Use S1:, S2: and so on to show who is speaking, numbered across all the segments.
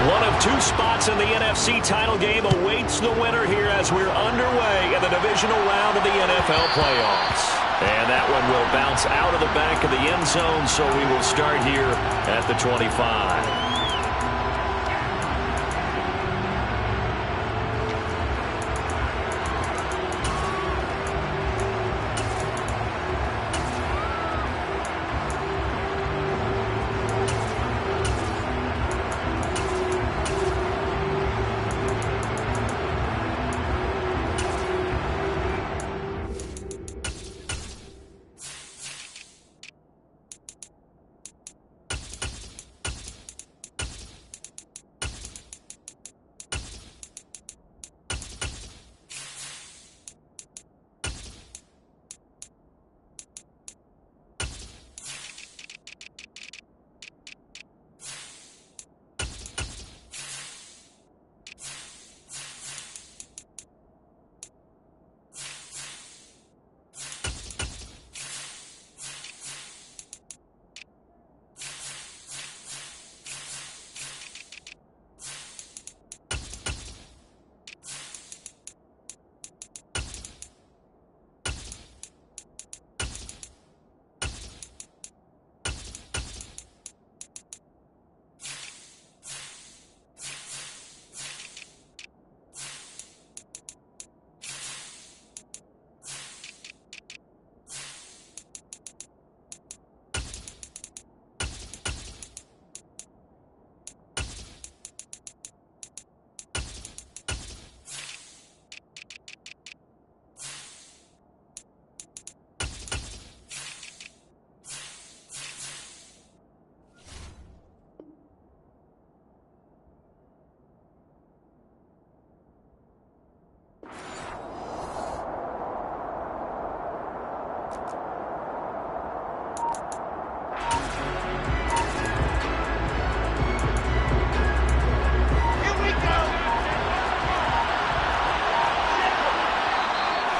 S1: One of two spots in the NFC title game awaits the winner here as we're underway in the divisional round of the NFL playoffs. And that one will bounce out of the back of the end zone, so we will start here at the 25.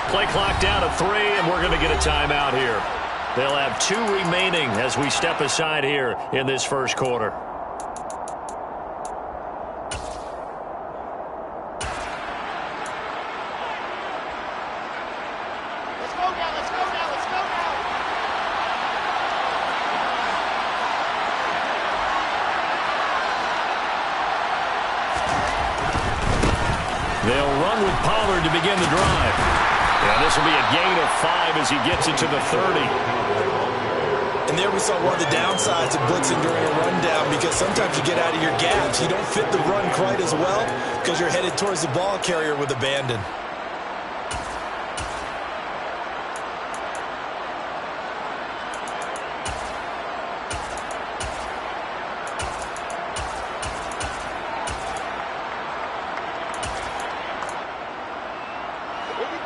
S1: Play clock down to 3, and we're going to get a timeout here. They'll have 2 remaining as we step aside here in this first quarter. They'll run with Pollard to begin the drive. And this will be a gain of 5 as he gets it to the 30.
S2: And there we saw one of the downsides of blitzing during a rundown, because sometimes you get out of your gaps. You don't fit the run quite as well because you're headed towards the ball carrier with abandon.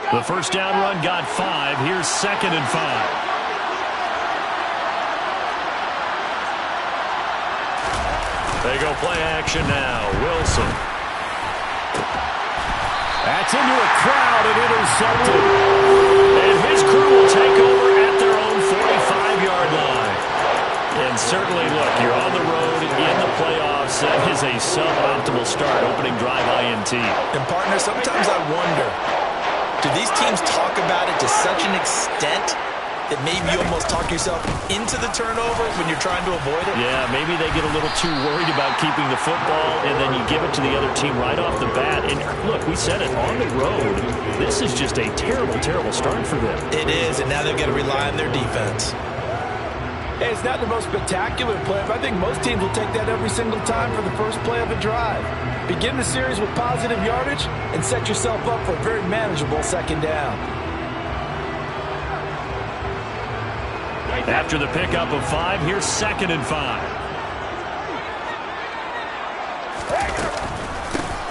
S1: The first down run got 5. Here's 2nd and 5. They go play action now. Wilson. That's into a crowd and intercepted. And his crew will take over at their own 45-yard line. And certainly, look, you're on the road in the playoffs. That is a suboptimal start, opening drive INT.
S2: And, partner, sometimes I wonder, do these teams talk about it to such an extent that maybe you almost talk yourself into the turnover when you're trying to avoid it?
S1: Yeah, maybe they get a little too worried about keeping the football, and then you give it to the other team right off the bat. And look, we said it, on the road, this is just a terrible, terrible start for them.
S2: It is, and now they've got to rely on their defense.
S3: Hey, it's not the most spectacular play, but I think most teams will take that every single time for the first play of a drive. Begin the series with positive yardage and set yourself up for a very manageable second down.
S1: After the pickup of 5, here's 2nd and 5.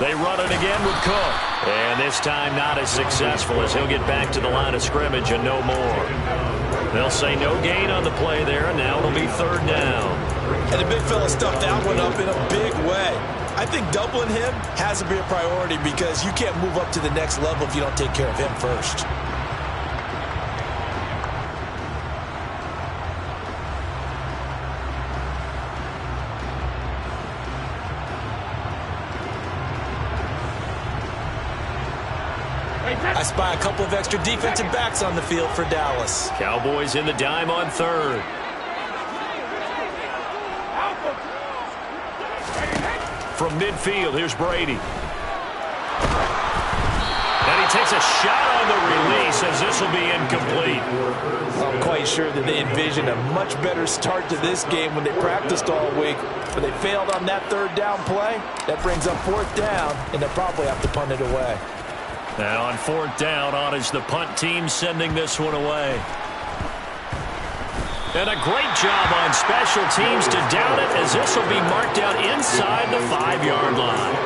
S1: They run it again with Cook. And this time not as successful, as he'll get back to the line of scrimmage and no more. They'll say no gain on the play there, and now it'll be 3rd down.
S2: And the big fella stuffed that one up in a big way. I think doubling him has to be a priority, because you can't move up to the next level if you don't take care of him first. I spy a couple of extra defensive backs on the field for Dallas.
S1: Cowboys in the dime on third. From midfield, here's Brady. And he takes a shot on the release as this will be incomplete.
S3: I'm quite sure that they envisioned a much better start to this game when they practiced all week. But they failed on that third down play. That brings up fourth down, and they'll probably have to punt it away.
S1: Now on fourth down, on is the punt team sending this one away. And a great job on special teams to down it as this will be marked out inside the 5-yard line.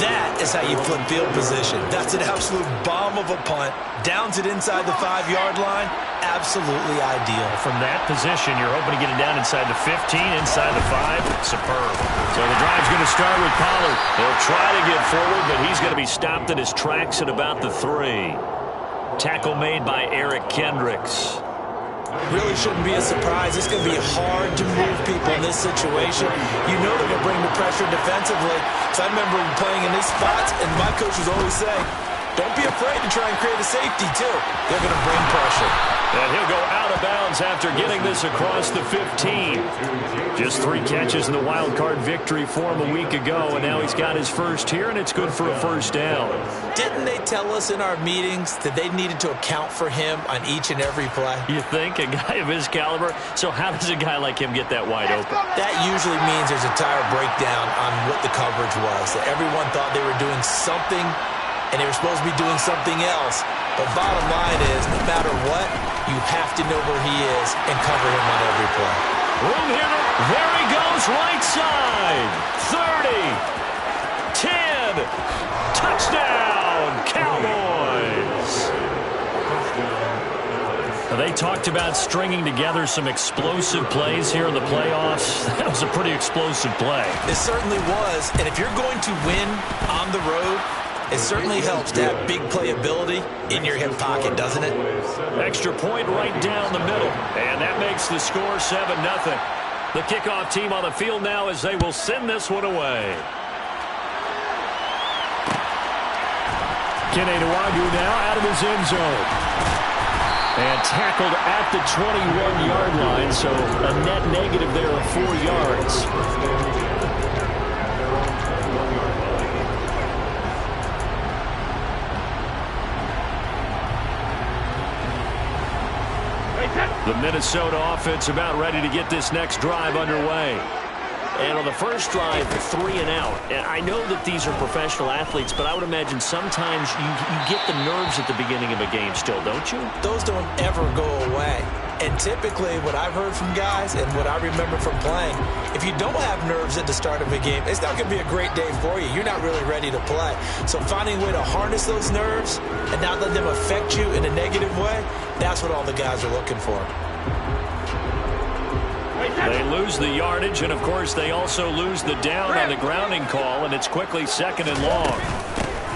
S2: That is how you flip field position. That's an absolute bomb of a punt. Downs it inside the 5-yard line. Absolutely ideal.
S1: From that position, you're hoping to get it down inside the 15, inside the 5. Superb. So the drive's going to start with Pollard. He'll try to get forward, but he's going to be stopped in his tracks at about the 3. Tackle made by Eric Kendricks.
S2: Really shouldn't be a surprise. It's going to be hard to move people in this situation. You know they're going to bring the pressure defensively. So I remember playing in these spots, and my coaches always say, don't be afraid to try and create a safety, too. They're going to bring pressure.
S1: And he'll go out of bounds after getting this across the 15. Just 3 catches in the wild card victory for him a week ago, and now he's got his first here, and it's good for a first down.
S2: Didn't they tell us in our meetings that they needed to account for him on each and every play?
S1: You think? A guy of his caliber? So how does a guy like him get that wide open?
S2: That usually means there's a tire breakdown on what the coverage was. That everyone thought they were doing something, and they were supposed to be doing something else. But bottom line is, no matter what, you have to know where he is and cover him on every play.
S1: Room hitter. There he goes, right side. 30. 10. Touchdown, Cowboys. Now, they talked about stringing together some explosive plays here in the playoffs. That was a pretty explosive play.
S2: It certainly was. And if you're going to win on the road, it certainly helps to have big playability in your hip pocket, doesn't it?
S1: Extra point right down the middle. And that makes the score 7-0. The kickoff team on the field now as they will send this one away. Kene Nwangwu now out of his end zone. And tackled at the 21-yard line, so a net negative there of 4 yards. The Minnesota offense about ready to get this next drive underway. And on the first drive, 3 and out. And I know that these are professional athletes, but I would imagine sometimes you get the nerves at the beginning of a game still, don't you?
S2: Those don't ever go away. And typically what I've heard from guys and what I remember from playing, if you don't have nerves at the start of a game, it's not going to be a great day for you. You're not really ready to play. So finding a way to harness those nerves and not let them affect you in a negative way, that's what all the guys are looking for.
S1: They lose the yardage, and of course they also lose the down on the grounding call, and it's quickly 2nd and long.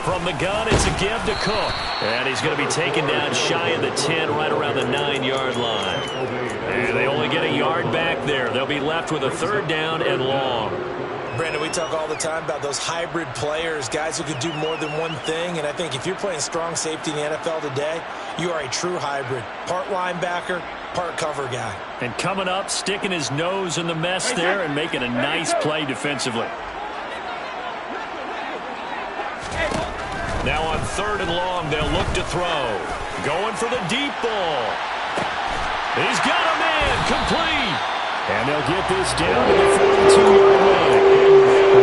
S1: From the gun, it's a give to Cook. And he's going to be taken down shy of the 10, right around the 9-yard line. And they only get a yard back there. They'll be left with a 3rd down and long.
S2: Brandon, we talk all the time about those hybrid players, guys who could do more than one thing. And I think if you're playing strong safety in the NFL today, you are a true hybrid. Part linebacker, part cover guy.
S1: And coming up, sticking his nose in the mess there and making a nice play defensively. Now on 3rd and long, they'll look to throw. Going for the deep ball. He's got a man, complete. And they'll get this down to the 42-yard line.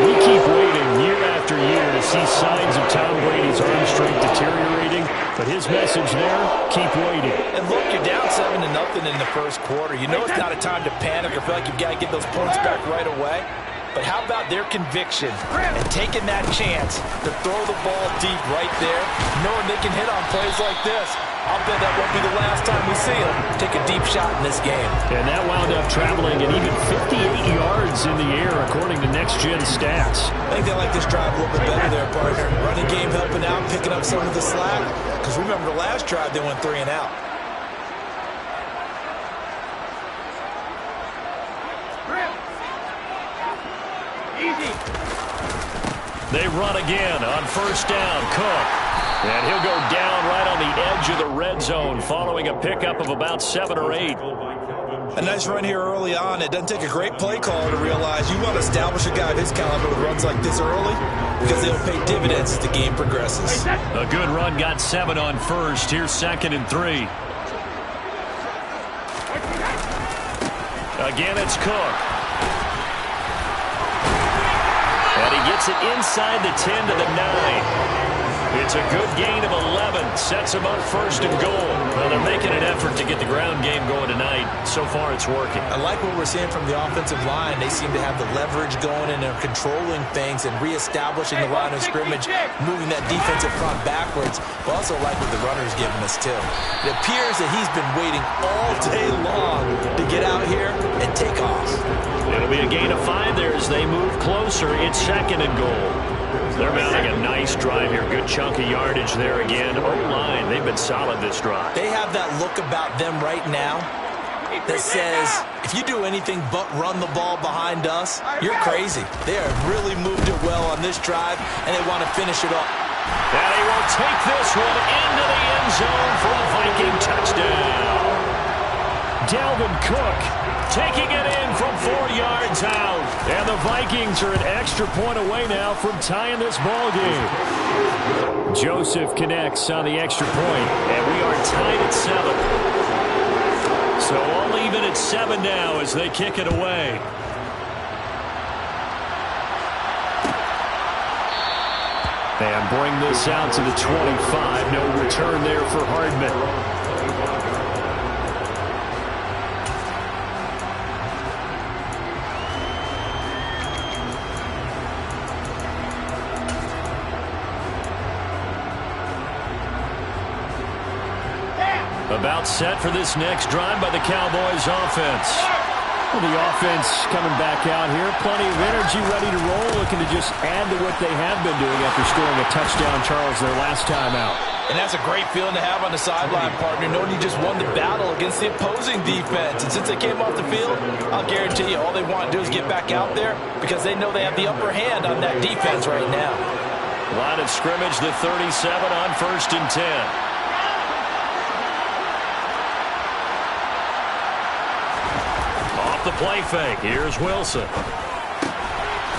S1: We keep waiting year after year to see signs of Tom Brady's arm strength deteriorating. But his message there, keep waiting.
S3: And look, you're down 7-0 in the first quarter. You know it's not a time to panic or feel like you've got to get those points back right away. But how about their conviction and taking that chance to throw the ball deep right there, knowing they can hit on plays like this? I'll bet that won't be the last time we see them take a deep shot in this game.
S1: And that wound up traveling at even 58 yards in the air, according to Next Gen Stats.
S2: I think they like this drive a little bit better there, partner. Running game helping out, picking up some of the slack. Because remember the last drive, they went 3 and out.
S1: They run again on 1st down. Cook And he'll go down right on the edge of the red zone following a pickup of about 7 or 8.
S2: A nice run here early on. It doesn't take a great play caller to realize you want to establish a guy of his caliber with runs like this early because they'll pay dividends as the game progresses.
S1: A good run got 7 on first. Here's 2nd and 3. Again, it's Cook. And he gets it inside the 10 to the 9. It's a good gain of 11. Sets him up 1st and goal. Well, they're making an effort to get the ground game going tonight. So far, it's working.
S2: I like what we're seeing from the offensive line. They seem to have the leverage going, and they're controlling things and reestablishing the line of scrimmage, moving that defensive front backwards. But also like what the runner's giving us, too. It appears that he's been waiting all day long to get out here and take off.
S1: It'll be a gain of 5 there as they move closer. It's 2nd and goal. They're mounting a nice drive here. Good chunk of yardage there again. O-line, they've been solid this drive.
S2: They have that look about them right now that says, if you do anything but run the ball behind us, you're crazy. They have really moved it well on this drive, and they want to finish it off.
S1: And he will take this one into the end zone for a Viking touchdown. Dalvin Cook taking it in from 4 yards out. And the Vikings are an extra point away now from tying this ball game. Joseph connects on the extra point, and we are tied at 7. So all even at 7 now as they kick it away. And bring this out to the 25. No return there for Hardman. About set for this next drive by the Cowboys offense. Well, the offense coming back out here. Plenty of energy, ready to roll, looking to just add to what they have been doing after scoring a touchdown, Charles, their last time out.
S3: And that's a great feeling to have on the sideline, partner, knowing you just won the battle against the opposing defense. And since they came off the field, I'll guarantee you all they want to do is get back out there because they know they have the upper hand on that defense right now.
S1: Line of scrimmage, the 37 on 1st and 10. The play fake. Here's Wilson.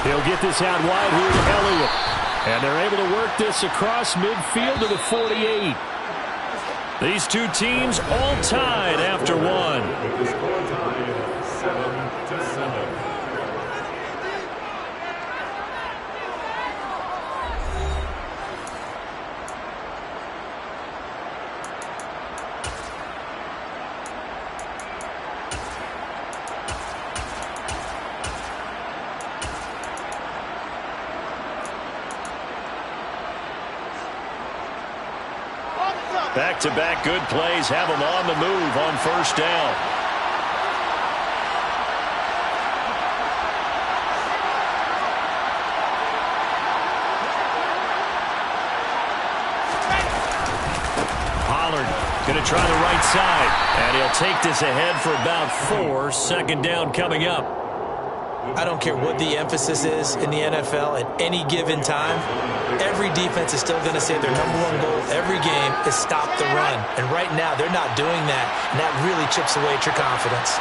S1: He'll get this out wide here to Elliott. And they're able to work this across midfield to the 48. These two teams all tied after 1. Back-to-back good plays have them on the move on 1st down. Pollard going to try the right side, and he'll take this ahead for about 4. 2nd down coming up.
S2: I don't care what the emphasis is in the NFL at any given time. Every defense is still going to say their #1 goal every game is stop the run. And right now, they're not doing that, and that really chips away at your confidence.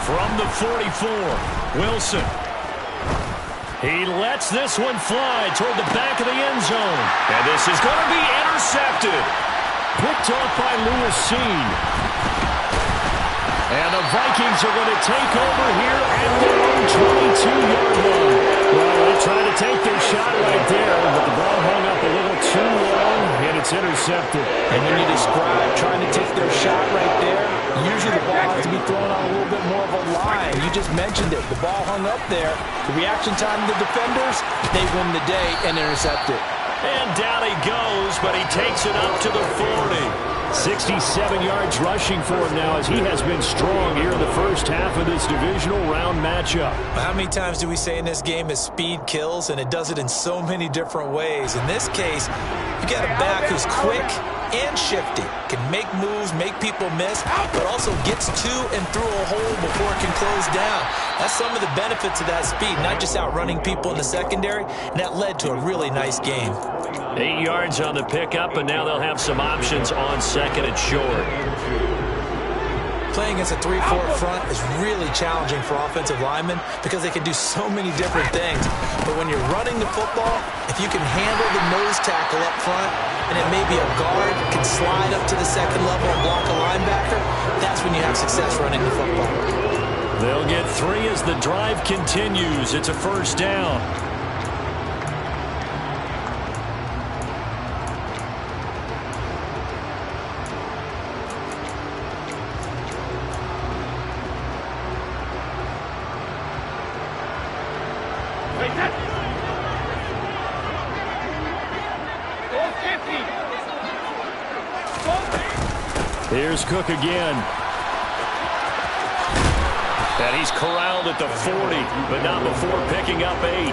S1: From the 44, Wilson. He lets this one fly toward the back of the end zone. And this is going to be intercepted. Picked off by Lewis Seen. And the Vikings are going to take over here at their own 22-yard line. Well, they tried to take their shot right there, but the ball hung up a little too long, and it's intercepted.
S3: And when you describe trying to take their shot right there, usually the ball has to be thrown on a little bit more of a line. You just mentioned it. The ball hung up there. The reaction time of the defenders, they win the day and intercept it.
S1: And down he goes, but he takes it up to the 40. 67 yards rushing for him now as he has been strong here in the first half of this divisional round matchup.
S2: How many times do we say in this game that speed kills, and it does it in so many different ways? In this case, you got a back who's quick and shifty, can make moves, make people miss, but also gets to and through a hole before it can close down. That's some of the benefits of that speed, not just outrunning people in the secondary, and that led to a really nice game.
S1: 8 yards on the pickup, and now they'll have some options on second and short.
S2: Playing against a 3-4 front is really challenging for offensive linemen because they can do so many different things. But when you're running the football, if you can handle the nose tackle up front, and it may be a guard, can slide up to the second level and block a linebacker, that's when you have success running the football.
S1: They'll get 3 as the drive continues. It's a first down. Here's Cook again. And he's corralled at the 40, but not before picking up 8.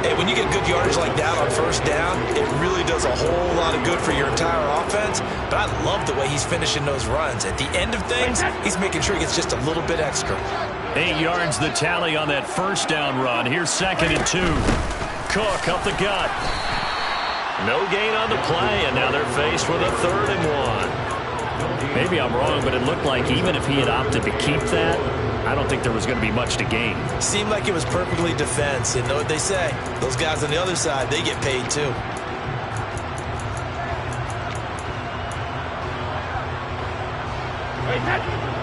S2: Hey, when you get good yardage like that on first down, it really does a whole lot of good for your entire offense. But I love the way he's finishing those runs. At the end of things, he's making sure he gets just a little bit extra.
S1: 8 yards the tally on that first down run. Here's 2nd and 2. Cook up the gut. No gain on the play, and now they're faced with a 3rd and 1. Maybe I'm wrong, but it looked like even if he had opted to keep that, I don't think there was going to be much to gain.
S2: Seemed like it was perfectly defense. And know what they say? Those guys on the other side, they get paid too.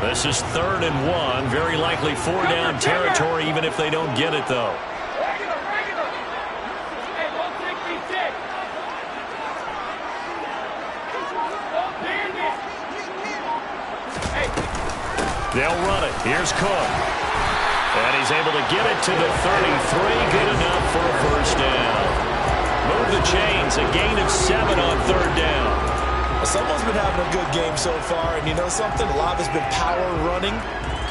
S1: This is 3rd and 1. Very likely 4-down territory, even if they don't get it, though. They'll run it. Here's Cook. And he's able to get it to the 33. Good enough for a first down. Move the chains. A gain of 7 on 3rd down.
S2: Someone's been having a good game so far, and you know something? A lot of it's been power running.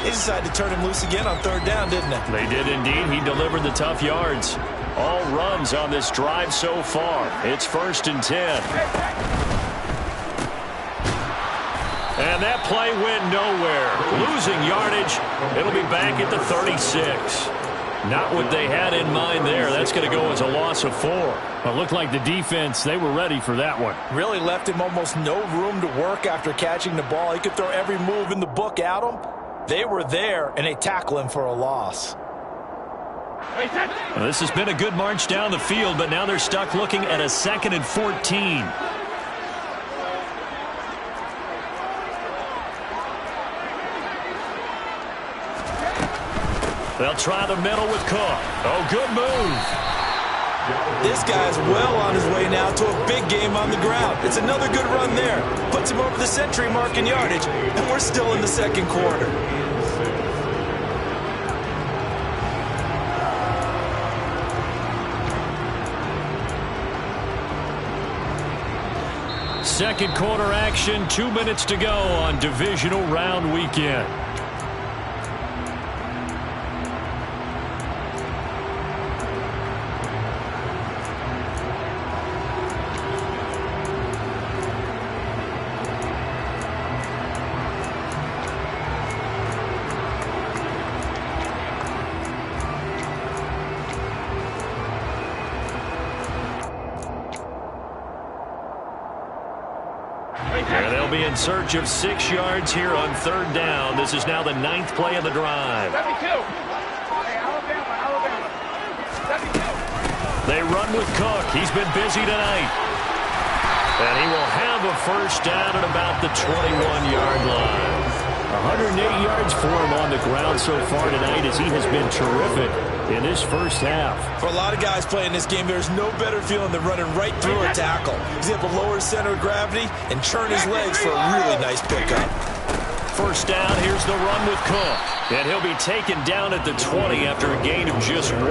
S2: They decided to turn him loose again on 3rd down, didn't they?
S1: They did indeed. He delivered the tough yards. All runs on this drive so far. It's 1st and 10. And that play went nowhere. Losing yardage. It'll be back at the 36. Not what they had in mind there. That's going to go as a loss of 4. It looked like the defense, they were ready for that one.
S3: Really left him almost no room to work after catching the ball. He could throw every move in the book at him. They were there, and they tackle him for a loss.
S1: Well, this has been a good march down the field, but now they're stuck looking at a 2nd and 14. They'll try the middle with Cook. Oh, good move.
S2: This guy's well on his way now to a big game on the ground. It's another good run there. Puts him over the century mark in yardage, and we're still in the 2nd quarter.
S1: Second quarter action, 2 minutes to go on divisional round weekend. And they'll be in search of 6 yards here on 3rd down. This is now the 9th play of the drive. They run with Cook. He's been busy tonight. And he will have a first down at about the 21-yard line. 180 yards for him on the ground so far tonight as he has been terrific in this first half.
S2: For a lot of guys playing this game, there's no better feeling than running right through a tackle. He's able to lower his center of gravity and churn his legs for a really nice pickup.
S1: First down, here's the run with Cook. And he'll be taken down at the 20 after a gain of just 1.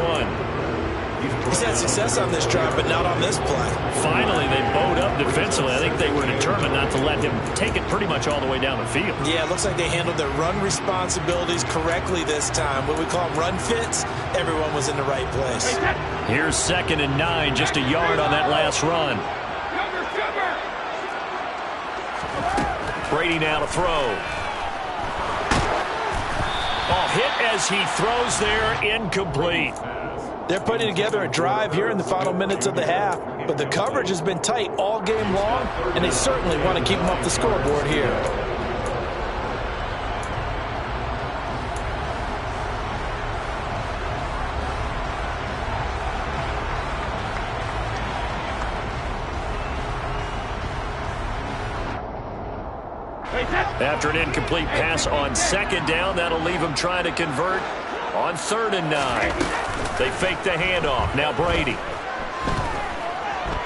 S2: He's had success on this drive, but not on this play.
S1: Finally, they bowed up defensively. I think they were determined not to let him take it pretty much all the way down the field.
S2: Yeah, it looks like they handled their run responsibilities correctly this time. What we call them run fits, everyone was in the right place.
S1: Here's 2nd and 9, just a yard on that last run. Brady now to throw. Oh, hit as he throws there, incomplete.
S3: They're putting together a drive here in the final minutes of the half, but the coverage has been tight all game long, and they certainly want to keep them off the scoreboard here.
S1: After an incomplete pass on 2nd down, that'll leave him trying to convert on 3rd and 9. They fake the handoff. Now Brady.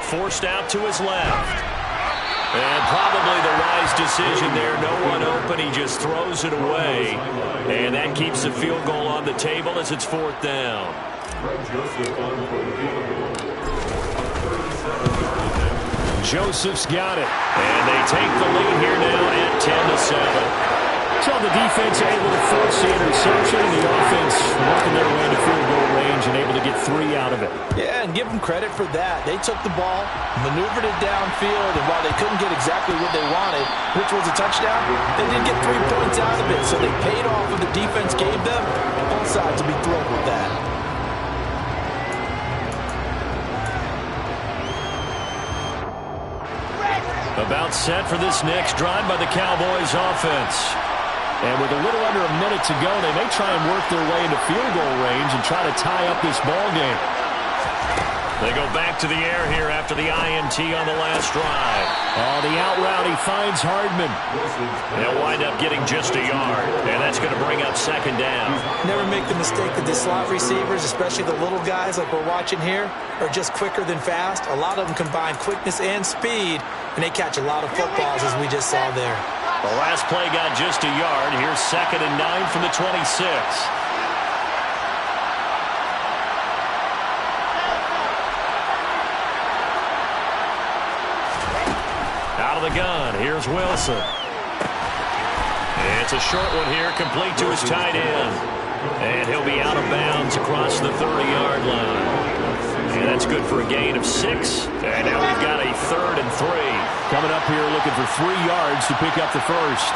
S1: Forced out to his left. And probably the wise decision there. No one open. He just throws it away. And that keeps the field goal on the table as it's 4th down. Joseph's got it. And they take the lead here now at 10-7. So the defense able to force the interception, and the offense working their way to field goal range and able to get 3 out of it.
S3: Yeah, and give them credit for that. They took the ball, maneuvered it downfield, and while they couldn't get exactly what they wanted, which was a touchdown, they did get 3 points out of it. So they paid off what the defense gave them. Both sides will be thrilled with that.
S1: About set for this next drive by the Cowboys offense. And with a little under a minute to go, they may try and work their way into field goal range and try to tie up this ball game. They go back to the air here after the INT on the last drive. Oh, the out route, he finds Hardman. They'll wind up getting just a yard, and that's going to bring up 2nd down.
S2: Never make the mistake that the slot receivers, especially the little guys like we're watching here, are just quicker than fast. A lot of them combine quickness and speed, and they catch a lot of footballs, as we just saw there.
S1: The last play got just a yard. Here's 2nd and 9 from the 26. Out of the gun. Here's Wilson. It's a short one here, complete to his tight end. And he'll be out of bounds across the 30-yard line. And that's good for a gain of 6. And now we've got a 3rd and 3.
S3: Coming up here looking for 3 yards to pick up the first.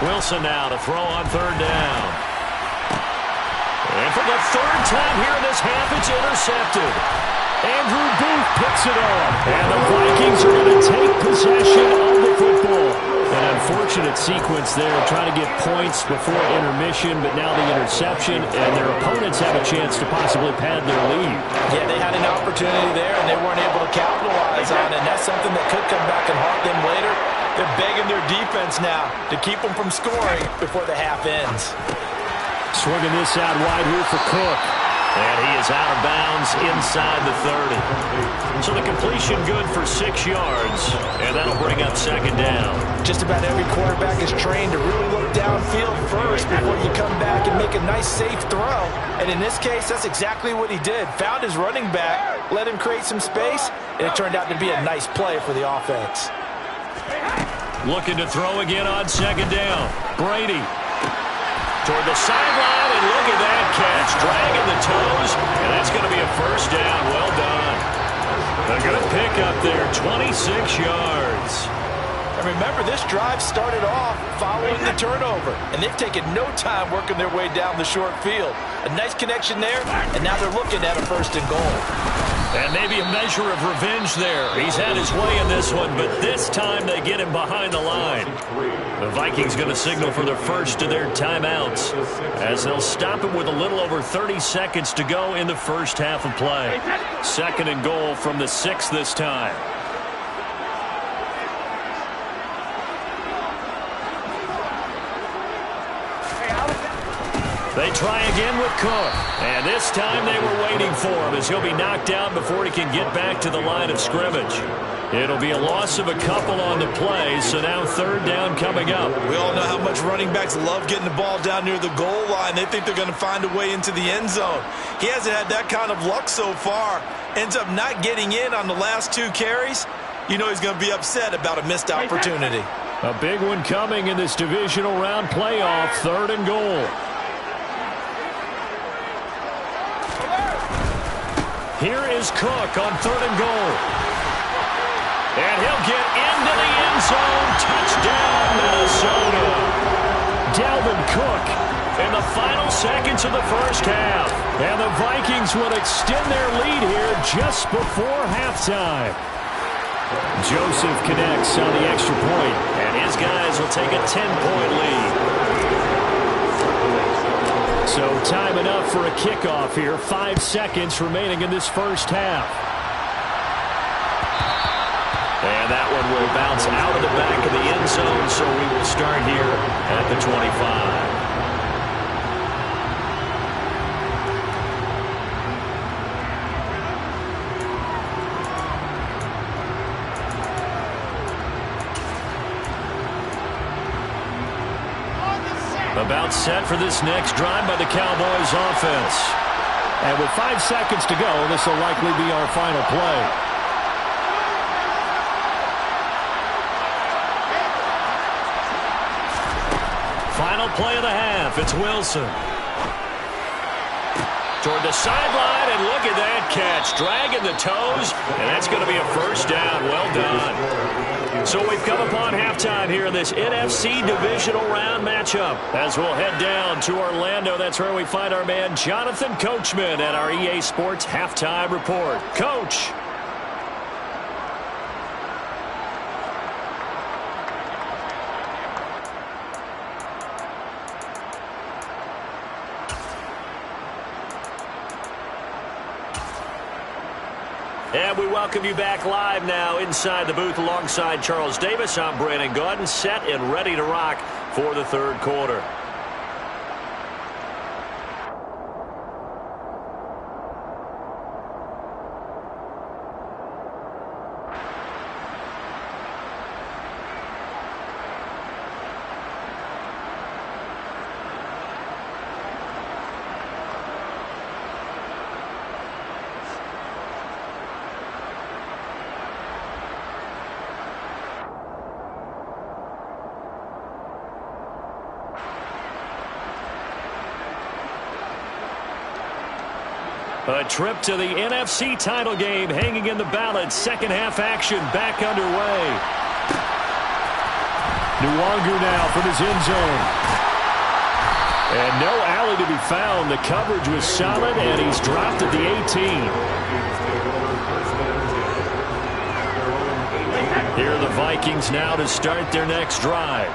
S1: Wilson now to throw on 3rd down. And for the 3rd time here in this half, it's intercepted. Andrew Booth picks it up. And the Vikings are going to take possession of the football. An unfortunate sequence there, trying to get points before intermission, but now the interception, and their opponents have a chance to possibly pad their lead.
S3: Yeah, they had an opportunity there, and they weren't able to capitalize on it, and that's something that could come back and haunt them later. They're begging their defense now to keep them from scoring before the half ends.
S1: Swinging this out wide here for Cook. And he is out of bounds inside the 30. So the completion good for 6 yards, and that'll bring up 2nd down.
S3: Just about every quarterback is trained to really look downfield first before you come back and make a nice, safe throw. And in this case, that's exactly what he did. Found his running back, let him create some space, and it turned out to be a nice play for the offense.
S1: Looking to throw again on 2nd down. Brady toward the sideline, and look at that catch. Dragging the toes, and that's going to be a 1st down. Well done. A good pickup there, 26 yards.
S3: And remember, this drive started off following the turnover, and they've taken no time working their way down the short field. A nice connection there, and now they're looking at a 1st and goal.
S1: And maybe a measure of revenge there. He's had his way in this one, but this time they get him behind the line. The Vikings going to signal for their first of their timeouts as they'll stop it with a little over 30 seconds to go in the first half of play. 2nd and goal from the 6 this time. They try again with Cook. And this time they were waiting for him as he'll be knocked out before he can get back to the line of scrimmage. It'll be a loss of a couple on the play, so now third down coming up.
S2: We all know how much running backs love getting the ball down near the goal line. They think they're going to find a way into the end zone. He hasn't had that kind of luck so far. Ends up not getting in on the last 2 carries. You know he's going to be upset about a missed opportunity.
S1: A big one coming in this divisional round playoff, third and goal. Here is Cook on third and goal. And he'll get into the end zone. Touchdown, Minnesota. Dalvin Cook in the final seconds of the first half. And the Vikings will extend their lead here just before halftime. Joseph connects on the extra point, and his guys will take a 10-point lead. So time enough for a kickoff here. 5 seconds remaining in this first half. And that one will bounce out of the back of the end zone, so we will start here at the 25. About set for this next drive by the Cowboys offense. And with 5 seconds to go, this will likely be our final play. Final play of the half. It's Wilson. Toward the sideline, and look at that catch. Dragging the toes, and that's going to be a first down. Well done. So we've come upon halftime here in this NFC divisional round matchup. As we'll head down to Orlando, that's where we find our man Jonathan Coachman at our EA Sports Halftime Report. Coach. And we welcome you back live now inside the booth alongside Charles Davis. I'm Brandon Gaudin, set and ready to rock for the third quarter. A trip to the NFC title game hanging in the balance. Second half action back underway. Nwangu now from his end zone. And no alley to be found. The coverage was solid, and he's dropped at the 18. Here are the Vikings now to start their next drive.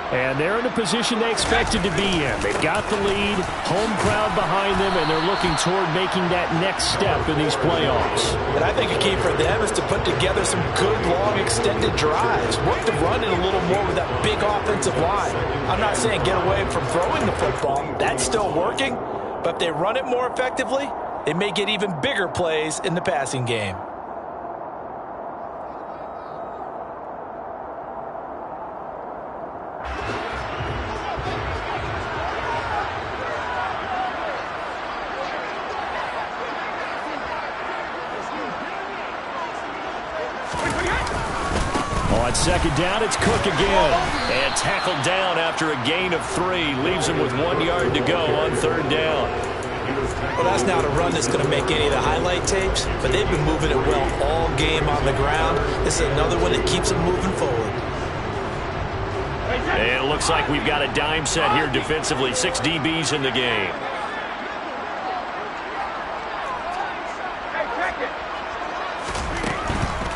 S1: And they're in a position they expected to be in. They've got the lead, home crowd behind them, and they're looking toward making that next step in these playoffs.
S3: And I think a key for them is to put together some good, long, extended drives. Work the run in a little more with that big offensive line. I'm not saying get away from throwing the football. That's still working. But if they run it more effectively, they may get even bigger plays in the passing game.
S1: On second down, it's Cook again. And tackled down after a gain of 3. Leaves him with 1 yard to go on third down.
S2: Well, that's not a run that's going to make any of the highlight tapes, but they've been moving it well all game on the ground. This is another one that keeps them moving forward.
S1: And it looks like we've got a dime set here defensively. 6 DBs in the game.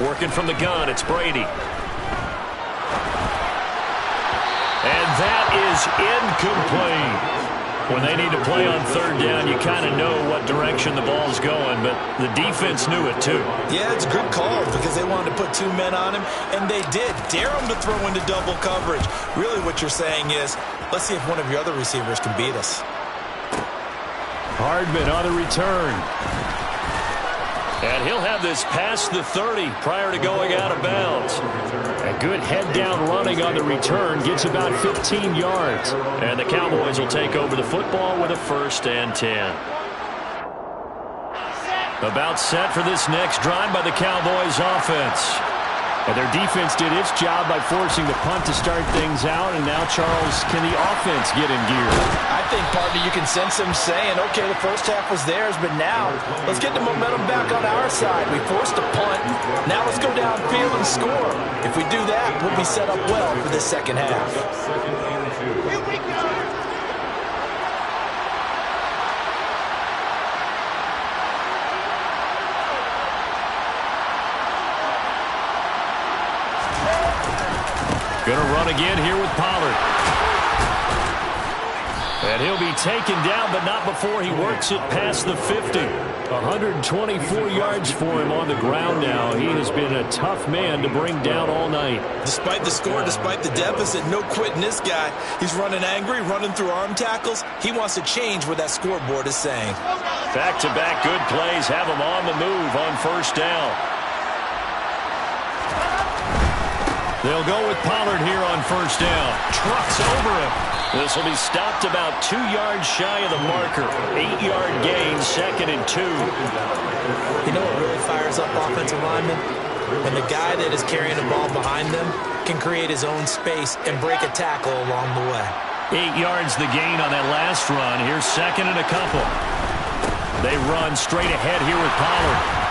S1: Working from the gun, it's Brady. And that is incomplete. When they need to play on third down, you kind of know what direction the ball's going, but the defense knew it too.
S2: Yeah, it's a good call because they wanted to put 2 men on him, and they did. Dare him to throw into double coverage. Really what you're saying is, let's see if one of your other receivers can beat us.
S1: Hardman on the return. And he'll have this past the 30 prior to going out of bounds. A good head-down running on the return gets about 15 yards. And the Cowboys will take over the football with a 1st and 10. About set for this next drive by the Cowboys offense. And their defense did its job by forcing the punt to start things out. And now, Charles, can the offense get in gear?
S3: I think, partner, you can sense them saying, okay, the first half was theirs, but now let's get the momentum back on our side. We forced a punt. Now let's go downfield and score. If we do that, we'll be set up well for this second half.
S1: Going to run again here with Pollard. And he'll be taken down, but not before he works it past the 50. 124 yards for him on the ground now. He has been a tough man to bring down all night.
S2: Despite the score, despite the deficit, no quitting this guy. He's running angry, running through arm tackles. He wants to change what that scoreboard is saying.
S1: Back-to-back good plays have him on the move on 1st down. They'll go with Pollard here on 1st down. Trucks over him. This will be stopped about 2 yards shy of the marker. 8-yard gain, 2nd and 2.
S2: You know what really fires up offensive linemen? When the guy that is carrying the ball behind them can create his own space and break a tackle along the way.
S1: 8 yards the gain on that last run. Here's 2nd and a couple. They run straight ahead here with Pollard.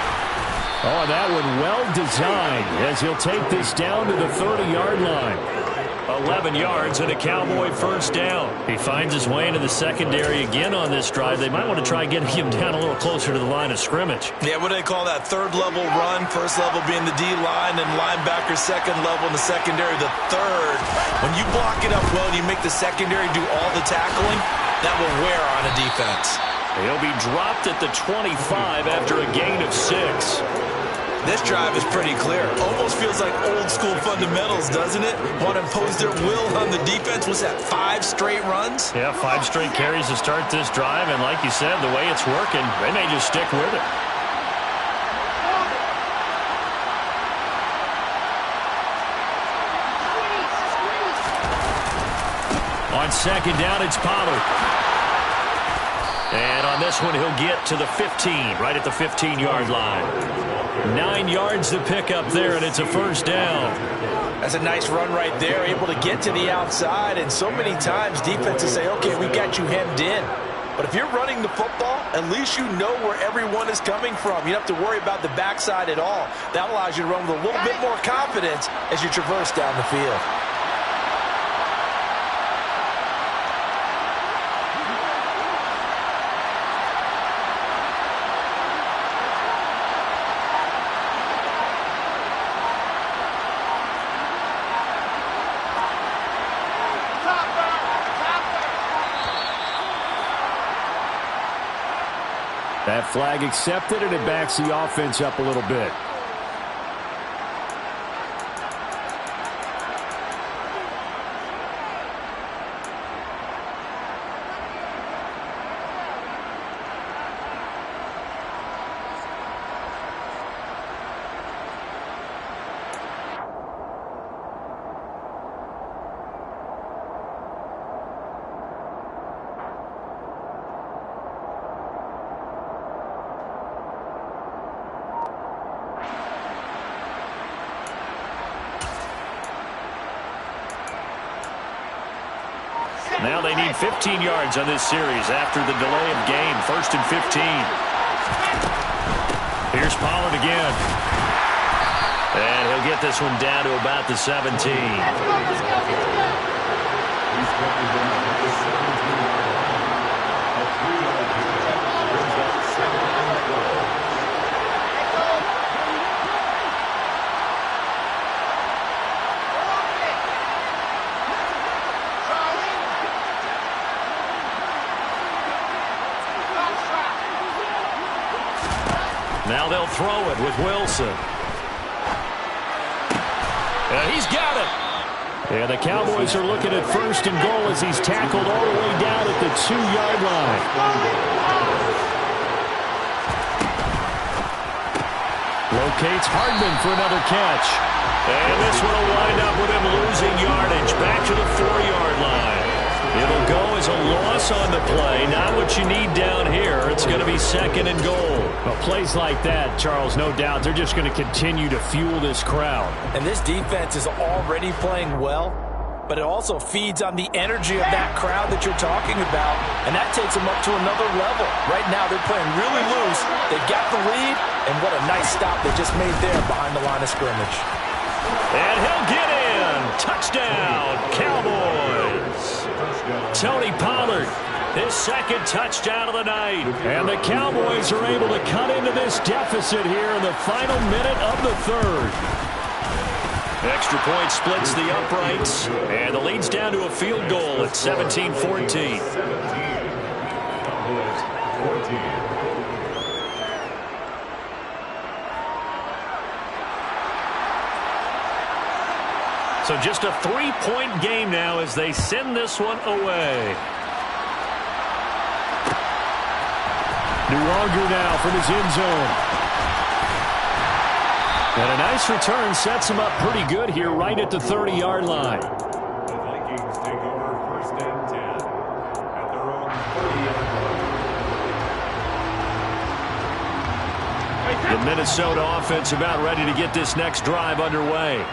S1: Oh, that one well designed as he'll take this down to the 30-yard line. 11 yards and a Cowboy 1st down. He finds his way into the secondary again on this drive. They might want to try getting him down a little closer to the line of scrimmage.
S2: Yeah, what do they call that? 3rd level run. 1st level being the D-line, and linebacker 2nd level in the secondary, the 3rd. When you block it up well and you make the secondary do all the tackling, that will wear on a defense.
S1: He'll be dropped at the 25 after a gain of 6.
S2: This drive is pretty clear. Almost feels like old school fundamentals, doesn't it? Want to impose their will on the defense. Was that 5 straight runs?
S1: Yeah, 5 straight carries to start this drive. And like you said, the way it's working, they may just stick with it. On 2nd down, it's Pollard. And on this one, he'll get to the 15, right at the 15-yard line. 9 yards to pick up there, and it's a 1st down.
S3: That's a nice run right there, able to get to the outside. And so many times defenses say, okay, we got you hemmed in. But if you're running the football, at least you know where everyone is coming from. You don't have to worry about the backside at all. That allows you to run with a little bit more confidence as you traverse down the field.
S1: That flag accepted, and it backs the offense up a little bit. Now they need 15 yards on this series after the delay of game. 1st and 15. Here's Pollard again. And he'll get this one down to about the 17. Now they'll throw it with Wilson. And he's got it. And the Cowboys are looking at 1st and goal as he's tackled all the way down at the 2-yard line. Locates Hardman for another catch. And this one will wind up with him losing yardage back to the 4-yard line. It'll go as a loss on the play. Not what you need down here. It's going to be 2nd and goal.
S4: Well, plays like that, Charles, no doubt, they're just going to continue to fuel this crowd.
S3: And this defense is already playing well, but it also feeds on the energy of that crowd that you're talking about, and that takes them up to another level. Right now, they're playing really loose. They've got the lead, and what a nice stop they just made there behind the line of scrimmage.
S1: And he'll get in. Touchdown, Cowboys. Tony Pollard, his 2nd touchdown of the night. And the Cowboys are able to cut into this deficit here in the final minute of the 3rd. Extra point splits the uprights, and the lead's down to a field goal at 17-14. So just a 3-point game now as they send this one away.
S4: Nuanger now from his end zone.
S1: And a nice return sets him up pretty good here right at the 30-yard line.
S5: The Vikings take over 1st and 10 at their own 30-yard line.
S1: The Minnesota offense about ready to get this next drive underway.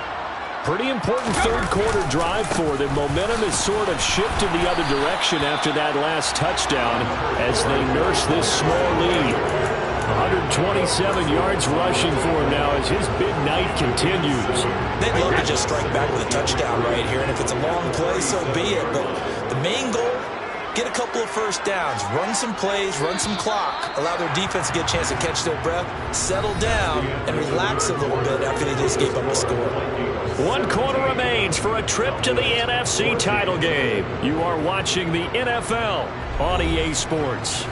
S1: Pretty important 3rd quarter drive for them. Momentum has sort of shifted the other direction after that last touchdown as they nurse this small lead. 127 yards rushing for him now as his big night continues.
S2: They'd love to just strike back with a touchdown right here, and if it's a long play, so be it. But the main goal, get a couple of 1st downs, run some plays, run some clock, allow their defense to get a chance to catch their breath, settle down, and relax a little bit after they just gave up a score.
S1: 1 quarter remains for a trip to the NFC title game. You are watching the NFL on EA Sports.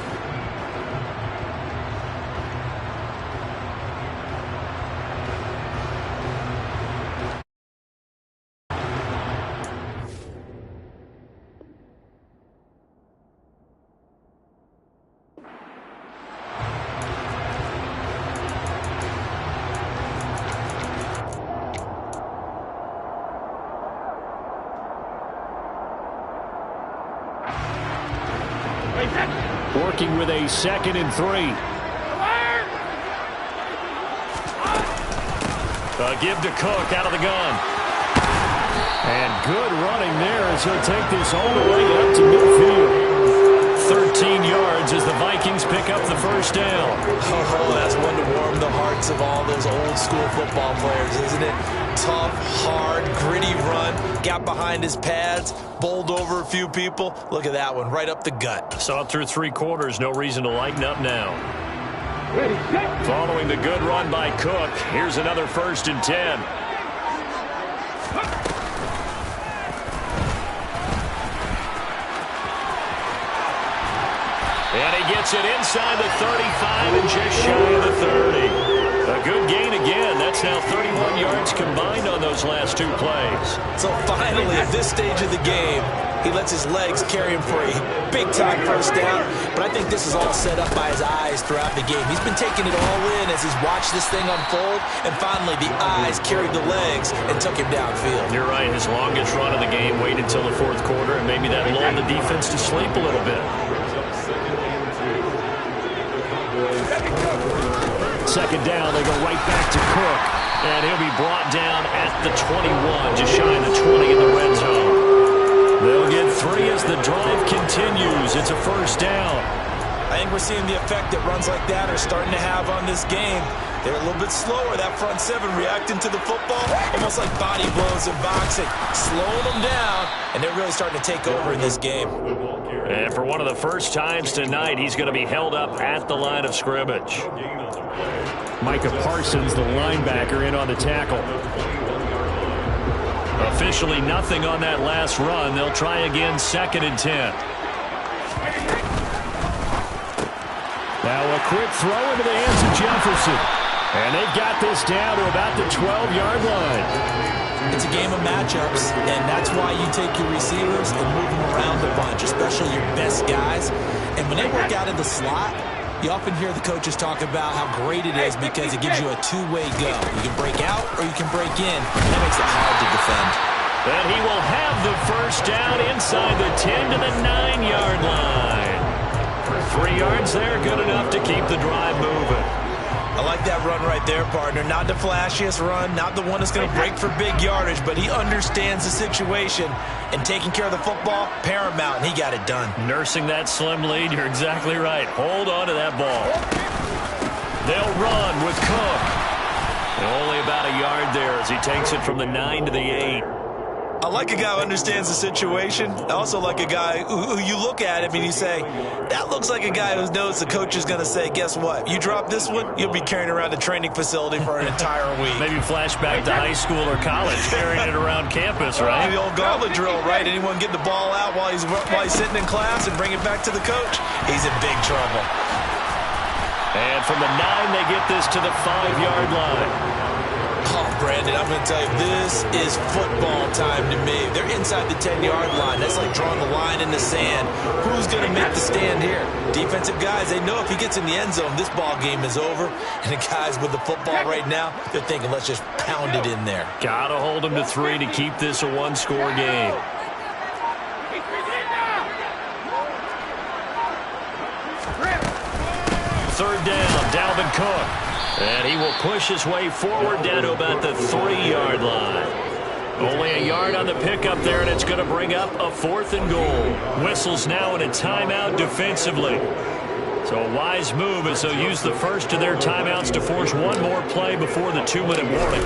S4: Working with a 2nd and 3.
S1: Give to Cook out of the gun.
S4: And good running there as he'll take this all the way up to midfield.
S1: 13 yards as the Vikings pick up the 1st down.
S2: Oh, that's one to warm the hearts of all those old school football players, isn't it? Tough, hard, gritty run. Got behind his pads, bowled over a few people. Look at that one, right up the gut.
S1: Saw it through 3 quarters. No reason to lighten up now. Following the good run by Cook, here's another 1st and 10. And he gets it inside the 35 and just shy of the 30. A good gain again. That's now 31 yards combined on those last 2 plays.
S2: So finally, at this stage of the game, he lets his legs carry him for a big-time 1st down. But I think this is all set up by his eyes throughout the game. He's been taking it all in as he's watched this thing unfold. And finally, the eyes carried the legs and took him downfield.
S1: You're right. His longest run of the game waited until the 4th quarter, and maybe that lulled the defense to sleep a little bit.
S4: 2nd down, they go right back to Cook.
S1: And he'll be brought down at the 21, just shy of the 20 in the red zone. They'll get 3 as the drive continues. It's a 1st down.
S2: I think we're seeing the effect that runs like that are starting to have on this game. They're a little bit slower, that front 7 reacting to the football, almost like body blows in boxing, slowing them down, and they're really starting to take over in this game.
S1: And for one of the first times tonight, he's going to be held up at the line of scrimmage.
S4: Micah Parsons, the linebacker, in on the tackle.
S1: Officially nothing on that last run. They'll try again 2nd and 10.
S4: Now a quick throw into the hands of Jefferson. And they've got this down to about the 12-yard line.
S2: It's a game of matchups, and that's why you take your receivers and move them around a bunch, especially your best guys. And when they work out in the slot, You often hear the coaches talk about how great it is because it gives you a two-way go. You can break out or you can break in. That makes it hard to defend.
S1: And he will have the first down inside the 10 to the 9-yard line. 3 yards there, good enough to keep the drive moving.
S2: I like that run right there, partner. Not the flashiest run, not the one that's going to break for big yardage, but he understands the situation, and taking care of the football, paramount, and he got it done.
S1: Nursing that slim lead, you're exactly right. Hold on to that ball. They'll run with Cook. And only about a yard there as he takes it from the 9 to the 8.
S2: I like a guy who understands the situation. I also like a guy who you look at him and you say, that looks like a guy who knows the coach is going to say, guess what? You drop this one, you'll be carrying around the training facility for an entire week.
S1: Maybe flashback to high school or college, carrying it around campus, right?
S2: The old gauntlet drill, right? Anyone get the ball out while he's sitting in class and bring it back to the coach? He's in big trouble.
S1: And from the 9, they get this to the 5-yard line.
S2: Oh, Brandon, I'm going to tell you, this is football time to me. They're inside the 10-yard line. That's like drawing the line in the sand. Who's going to make the stand here? Defensive guys, they know if he gets in the end zone, this ball game is over. And the guys with the football right now, they're thinking, let's just pound it in there.
S1: Got to hold them to 3 to keep this a one-score game. Third down, Dalvin Cook. And he will push his way forward down to about the 3-yard line. Only a yard on the pickup there, and it's going to bring up a 4th and goal. Whistles now in a timeout defensively. So a wise move as they'll use the first of their timeouts to force one more play before the 2-minute warning.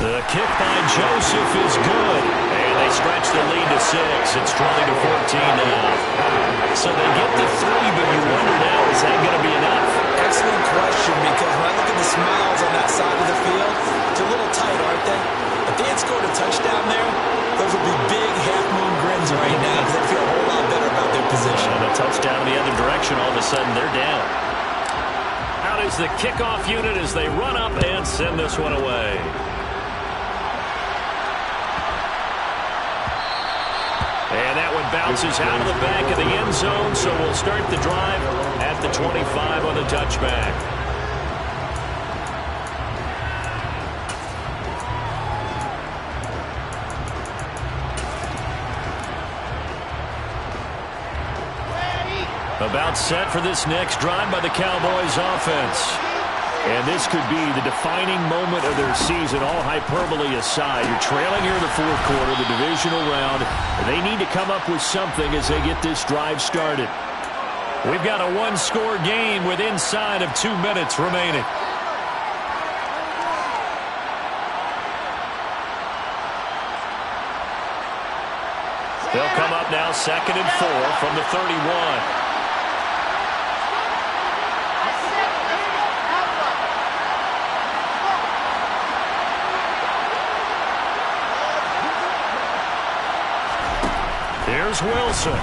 S1: The kick by Joseph is good. And they stretch the lead to 6. It's 20 to 14 now. So they get the 3, but you wonder now, is that going to be enough?
S2: Excellent question, because when I look at the smiles on that side of the field, it's a little tight, aren't they? If they had scored a touchdown there, those would be big half-moon grins right now because they feel a whole lot better about their position.
S1: And a touchdown in the other direction, all of a sudden they're down. Out is the kickoff unit as they run up and send this one away. And that one bounces out of the back of the end zone, so we'll start the drive at the 25 on the touchback. About set for this next drive by the Cowboys offense. And this could be the defining moment of their season, all hyperbole aside. You're trailing here in the 4th quarter, the divisional round. They need to come up with something as they get this drive started. We've got a one-score game with inside of 2 minutes remaining. They'll come up now 2nd and 4 from the 31. Here's Wilson.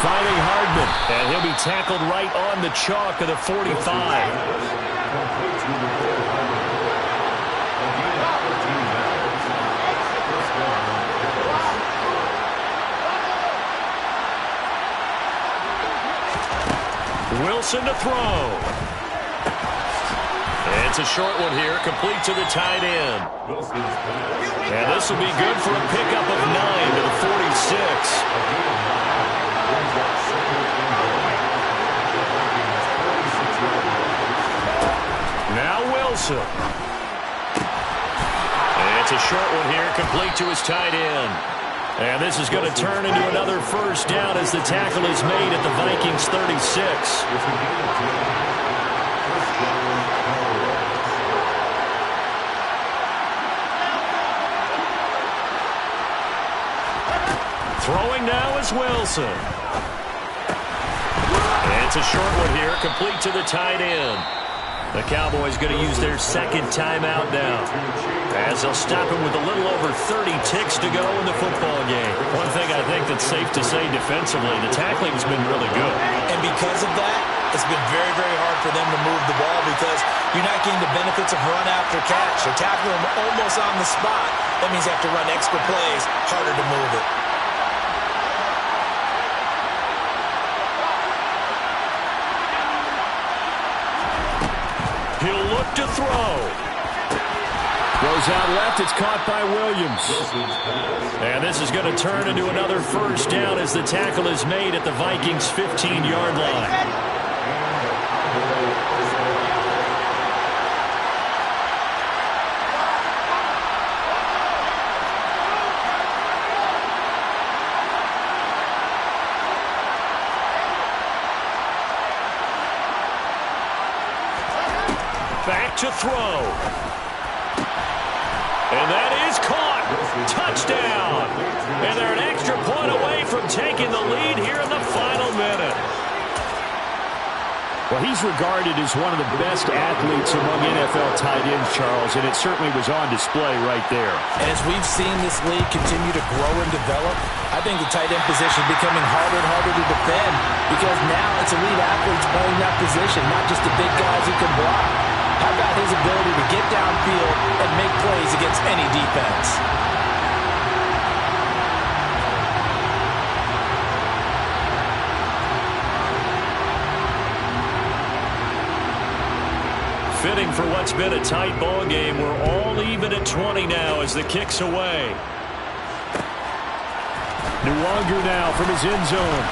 S1: Finding Hardman, and he'll be tackled right on the chalk of the 45. Wilson to throw. It's a short one here, complete to the tight end. And this will be good for a pickup of 9 to the 46. Now Wilson. And it's a short one here, complete to his tight end. And this is going to turn into another first down as the tackle is made at the Vikings 36. Throwing now is Wilson. And it's a short one here, complete to the tight end. The Cowboys going to use their second timeout now, as they'll stop him with a little over 30 ticks to go in the football game. One thing I think that's safe to say defensively, the tackling's been really good.
S2: And because of that, it's been very, very hard for them to move the ball because you're not getting the benefits of run after catch. They're tackling them almost on the spot. That means they have to run extra plays, harder to move it.
S1: to throw.
S4: Goes out left. It's caught by Williams.
S1: And this is going to turn into another first down as the tackle is made at the Vikings' 15-yard line. Back to throw. And that is caught. Touchdown. And they're an extra point away from taking the lead here in the final minute.
S4: Well, he's regarded as one of the best athletes among NFL tight ends, Charles, and it certainly was on display right there.
S3: And as we've seen this league continue to grow and develop, I think the tight end position is becoming harder and harder to defend because now it's elite athletes playing that position, not just the big guys who can block. How about his ability to get downfield and make plays against any defense?
S1: Fitting for what's been a tight ball game. We're all even at 20 now as the kick's away.
S4: Nwangu now from his end zone.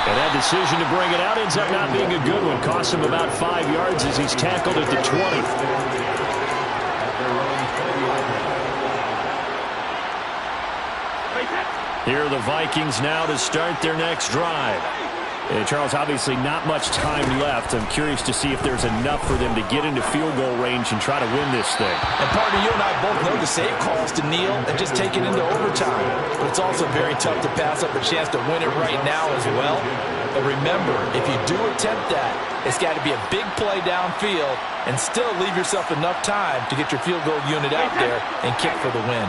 S1: And that decision to bring it out ends up not being a good one. Costs him about 5 yards as he's tackled at the 20. Here are the Vikings now to start their next drive.
S4: And Charles, obviously not much time left. I'm curious to see if there's enough for them to get into field goal range and try to win this thing.
S3: And partner, you and I both know the save calls to kneel and just take it into overtime. But it's also very tough to pass up a chance to win it right now as well. But remember, if you do attempt that, it's got to be a big play downfield and still leave yourself enough time to get your field goal unit out there and kick for the win.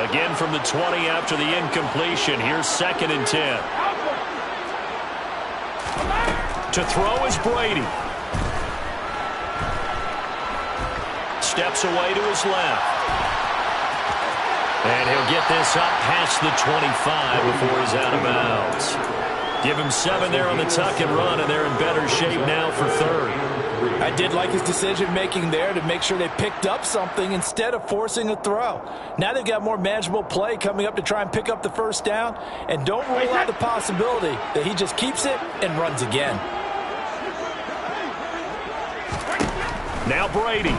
S1: Again from the 20 after the incompletion. Here's 2nd and 10. To throw is Brady. Steps away to his left. And he'll get this up past the 25 before he's out of bounds. Give him 7 there on the tuck and run, and they're in better shape now for 3rd.
S3: I did like his decision-making there to make sure they picked up something instead of forcing a throw. Now they've got more manageable play coming up to try and pick up the first down, and don't rule out the possibility that he just keeps it and runs again.
S1: Now Brady.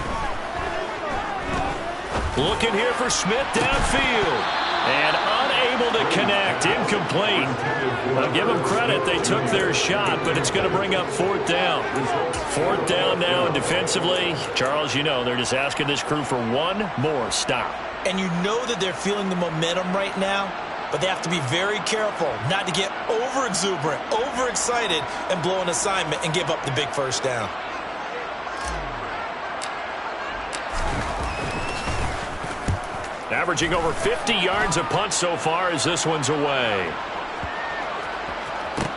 S1: Looking here for Smith downfield. And unable to connect. Incomplete. I'll give them credit. They took their shot, but it's going to bring up 4th down. 4th down now, and defensively, Charles, you know, they're just asking this crew for one more stop.
S2: And you know that they're feeling the momentum right now, but they have to be very careful not to get over-exuberant, over-excited, and blow an assignment and give up the big first down.
S1: Averaging over 50 yards a punt so far as this one's away.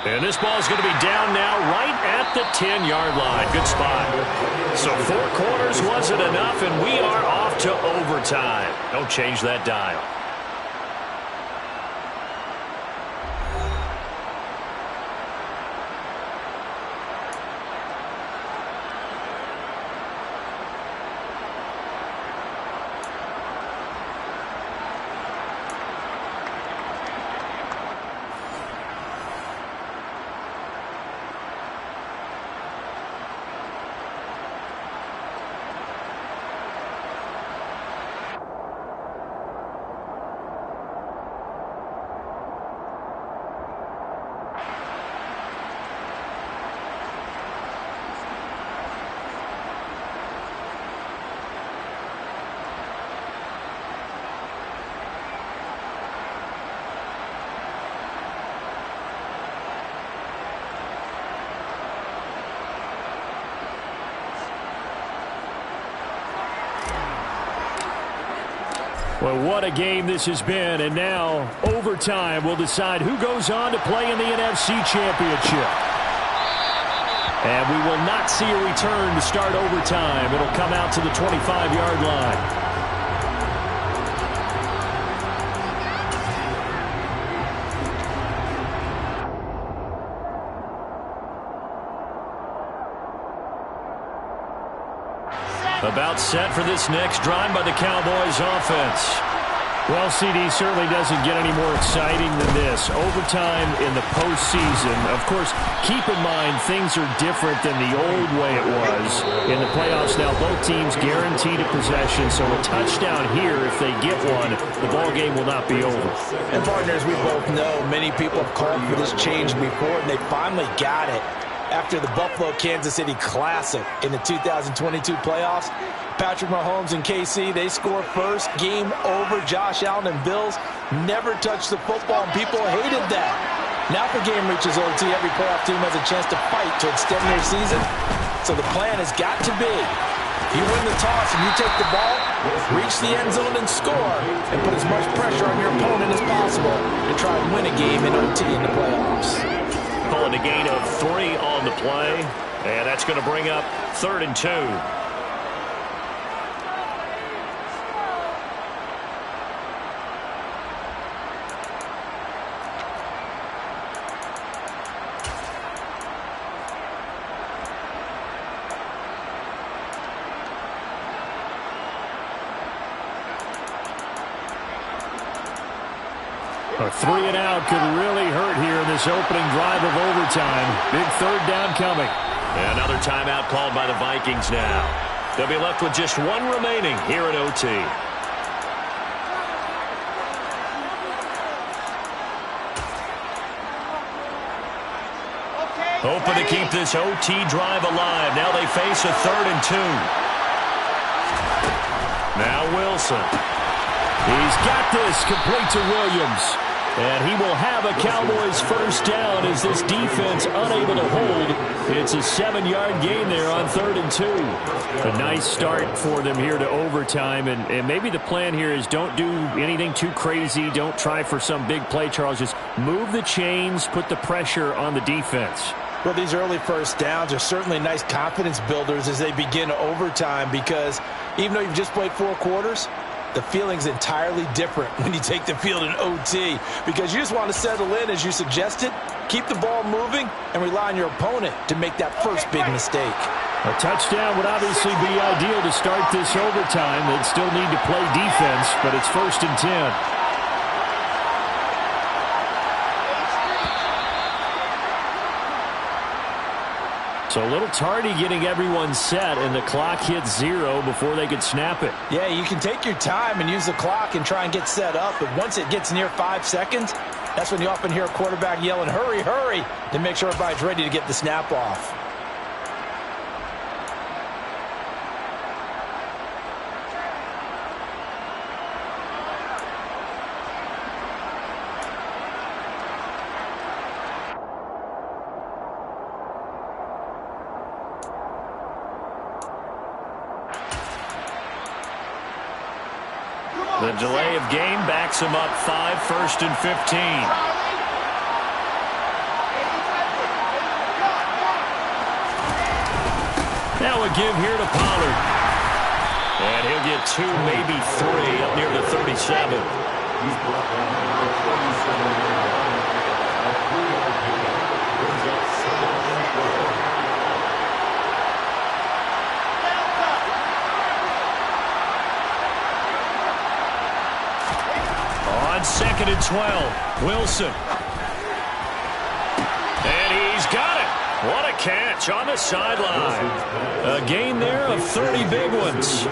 S1: And this ball's going to be down now right at the 10-yard line. Good spot. So 4 quarters wasn't enough, and we are off to overtime. Don't change that dial. Well, what a game this has been, and now overtime will decide who goes on to play in the NFC Championship. And we will not see a return to start overtime. It'll come out to the 25-yard line. about set for this next drive by the Cowboys offense.
S4: Well, CD certainly doesn't get any more exciting than this. Overtime in the postseason. Of course, keep in mind things are different than the old way it was. In the playoffs now, both teams guaranteed a possession, so a touchdown here, if they get one, the ball game will not be over.
S3: And partners, we both know many people have called for this change before, and they finally got it. After the Buffalo-Kansas City Classic in the 2022 playoffs, Patrick Mahomes and KC, they score first, game over. Josh Allen and Bills never touched the football, and people hated that. Now if the game reaches OT, every playoff team has a chance to fight to extend their season. So the plan has got to be, you win the toss and you take the ball, reach the end zone and score, and put as much pressure on your opponent as possible to try and win a game in OT in the playoffs.
S1: Calling a gain of 3 on the play, and that's going to bring up 3rd and 2.
S4: A 3 and out could really hurt here in this opening drive of overtime. Big 3rd down coming.
S1: Another timeout called by the Vikings now. They'll be left with just 1 remaining here in OT. Hoping to keep this OT drive alive. Now they face a 3rd and 2. Now Wilson.
S4: He's got this, complete to Williams. And he will have a Cowboys first down as this defense unable to hold. It's a 7-yard gain there on 3rd and 2. A nice start for them here to overtime. And maybe the plan here is don't do anything too crazy. Don't try for some big play, Charles. Just move the chains, put the pressure on the defense.
S3: Well, these early first downs are certainly nice confidence builders as they begin overtime, because even though you've just played 4 quarters, the feeling's entirely different when you take the field in OT, because you just want to settle in, as you suggested, keep the ball moving, and rely on your opponent to make that first big mistake.
S4: A touchdown would obviously be ideal to start this overtime. They'd still need to play defense, but it's 1st and 10. So a little tardy getting everyone set, and the clock hits 0 before they could snap it.
S3: Yeah, you can take your time and use the clock and try and get set up, but once it gets near 5 seconds, that's when you often hear a quarterback yelling, hurry, hurry, to make sure everybody's ready to get the snap off.
S1: The delay of game backs him up 5, 1st and 15. Now a give here to Pollard. And he'll get 2, maybe 3 up near the 37. On 2nd and 12, Wilson. And he's got it. What a catch on the sideline. A gain there of 30 big ones.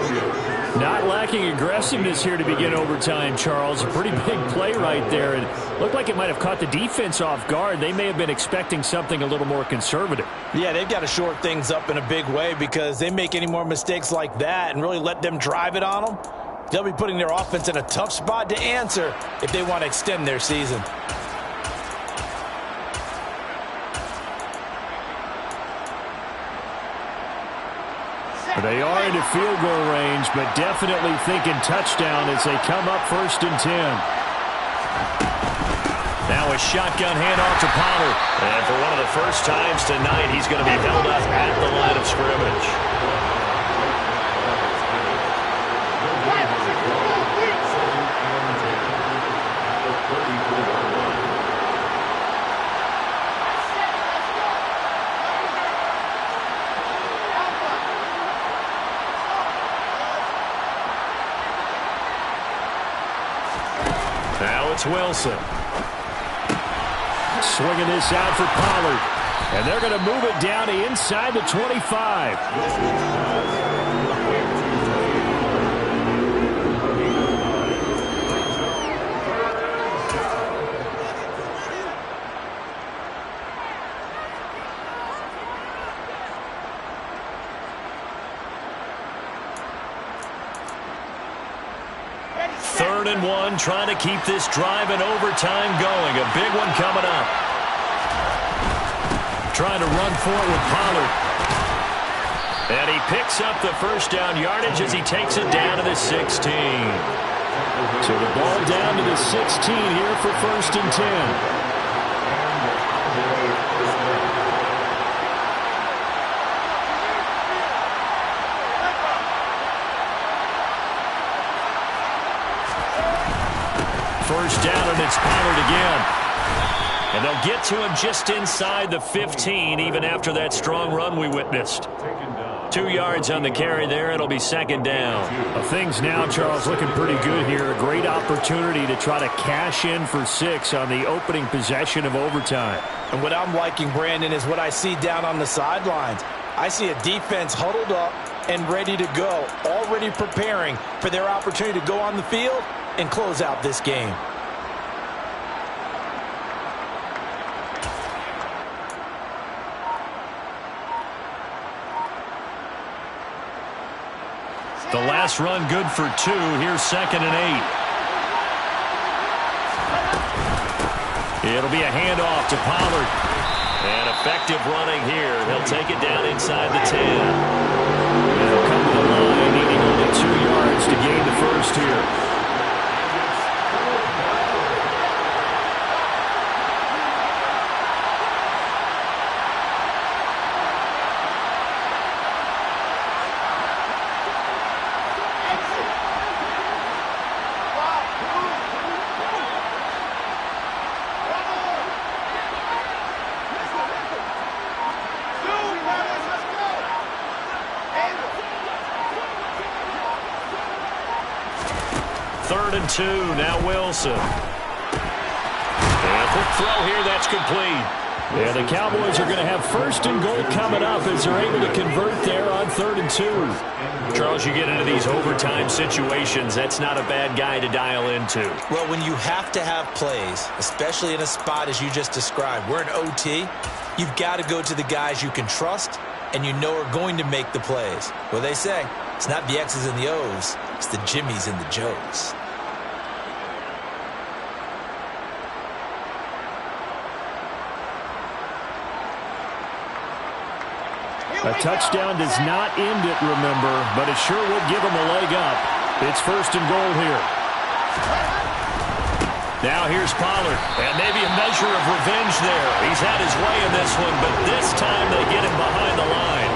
S1: Not lacking aggressiveness here to begin overtime, Charles. A pretty big play right there. And looked like it might have caught the defense off guard. They may have been expecting something a little more conservative.
S3: Yeah, they've got to short things up in a big way, because they make any more mistakes like that and really let them drive it on them, they'll be putting their offense in a tough spot to answer if they want to extend their season.
S4: They are into field goal range, but definitely thinking touchdown as they come up 1st and 10.
S1: Now a shotgun handoff to Pollard. And for one of the first times tonight, he's going to be held up at the line of scrimmage. Now it's Wilson.
S4: Swinging this out for Pollard. And they're going to move it down to inside the 25.
S1: Third and 1, trying to keep this drive in overtime going. A big one coming up. Trying to run for it with Pollard. And he picks up the first down yardage as he takes it down to the 16.
S4: So the ball down to the 16 here for 1st and 10.
S1: First down, and it's Pollard again. And they'll get to him just inside the 15, even after that strong run we witnessed. 2 yards on the carry there. It'll be 2nd down.
S4: Well, things now, Charles, looking pretty good here. A great opportunity to try to cash in for 6 on the opening possession of overtime.
S3: And what I'm liking, Brandon, is what I see down on the sidelines. I see a defense huddled up and ready to go, already preparing for their opportunity to go on the field and close out this game.
S1: The last run good for 2. Here's 2nd and 8. It'll be a handoff to Pollard. And effective running here. He'll take it down inside the 10.
S4: They'll come to the line, needing only 2 yards to gain the first here.
S1: Third and 2. Now Wilson. And a quick throw here. That's complete.
S4: Yeah, the Cowboys are going to have 1st and goal coming up as they're able to convert there on 3rd and 2.
S1: Charles, you get into these overtime situations, that's not a bad guy to dial into.
S2: Well, when you have to have plays, especially in a spot as you just described, we're in OT, you've got to go to the guys you can trust and you know are going to make the plays. Well, they say it's not the X's and the O's, it's the Jimmies and the Joes.
S4: A touchdown does not end it, remember, but it sure would give them a leg up. It's 1st and goal here.
S1: Now here's Pollard, and maybe a measure of revenge there. He's had his way in this one, but this time they get him behind the line.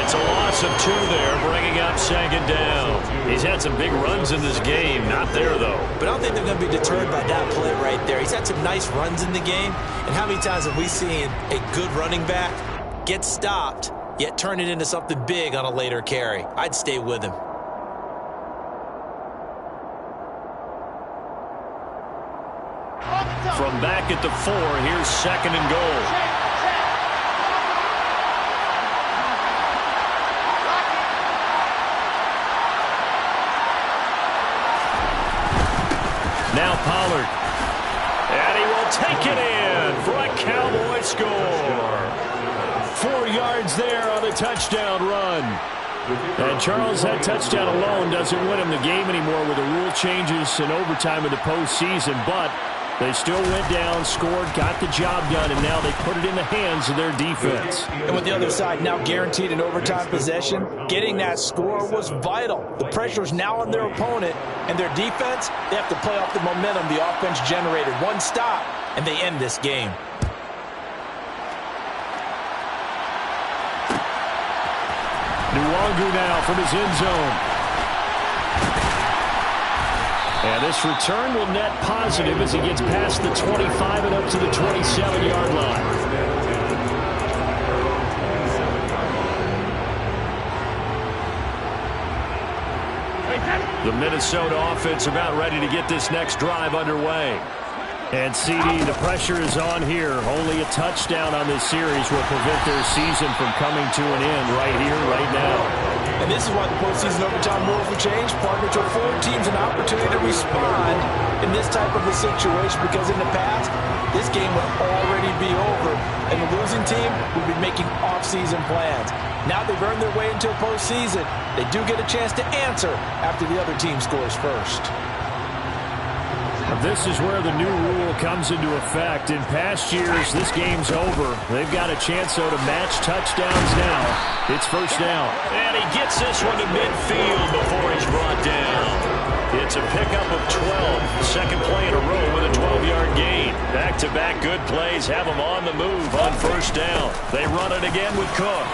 S1: It's a loss of 2 there, bringing up 2nd down. He's had some big runs in this game, not there, though.
S2: But I don't think they're going to be deterred by that play right there. He's had some nice runs in the game, and how many times have we seen a good running back get stopped, yet turn it into something big on a later carry? I'd stay with him.
S1: From back at the 4, here's 2nd and goal. Now Pollard. And he will take it in for a Cowboy score.
S4: 4 yards there on the touchdown run. And Charles, that touchdown alone doesn't win him the game anymore with the rule changes in overtime in the postseason, but they still went down, scored, got the job done, and now they put it in the hands of their defense.
S3: And with the other side now guaranteed an overtime possession, getting that score was vital. The pressure is now on their opponent, and their defense, they have to play off the momentum the offense generated. One stop, and they end this game.
S4: Nwangu now from his end zone. And this return will net positive as he gets past the 25 and up to the 27-yard line. The Minnesota offense about ready to get this next drive underway. And CD, the pressure is on here. Only a touchdown on this series will prevent their season from coming to an end right here, right now.
S3: And this is why the postseason overtime rules were changed, partner, to afford teams an opportunity to respond in this type of a situation, because in the past, this game would already be over, and the losing team would be making off-season plans. Now they've earned their way into a postseason. They do get a chance to answer after the other team scores first.
S4: This is where the new rule comes into effect. In past years, this game's over. They've got a chance, though, to match touchdowns now. It's first down.
S1: And he gets this one to midfield before he's brought down. It's a pickup of 12. Second play in a row with a 12-yard gain. Back-to-back good plays have them on the move on first down. They run it again with Cook.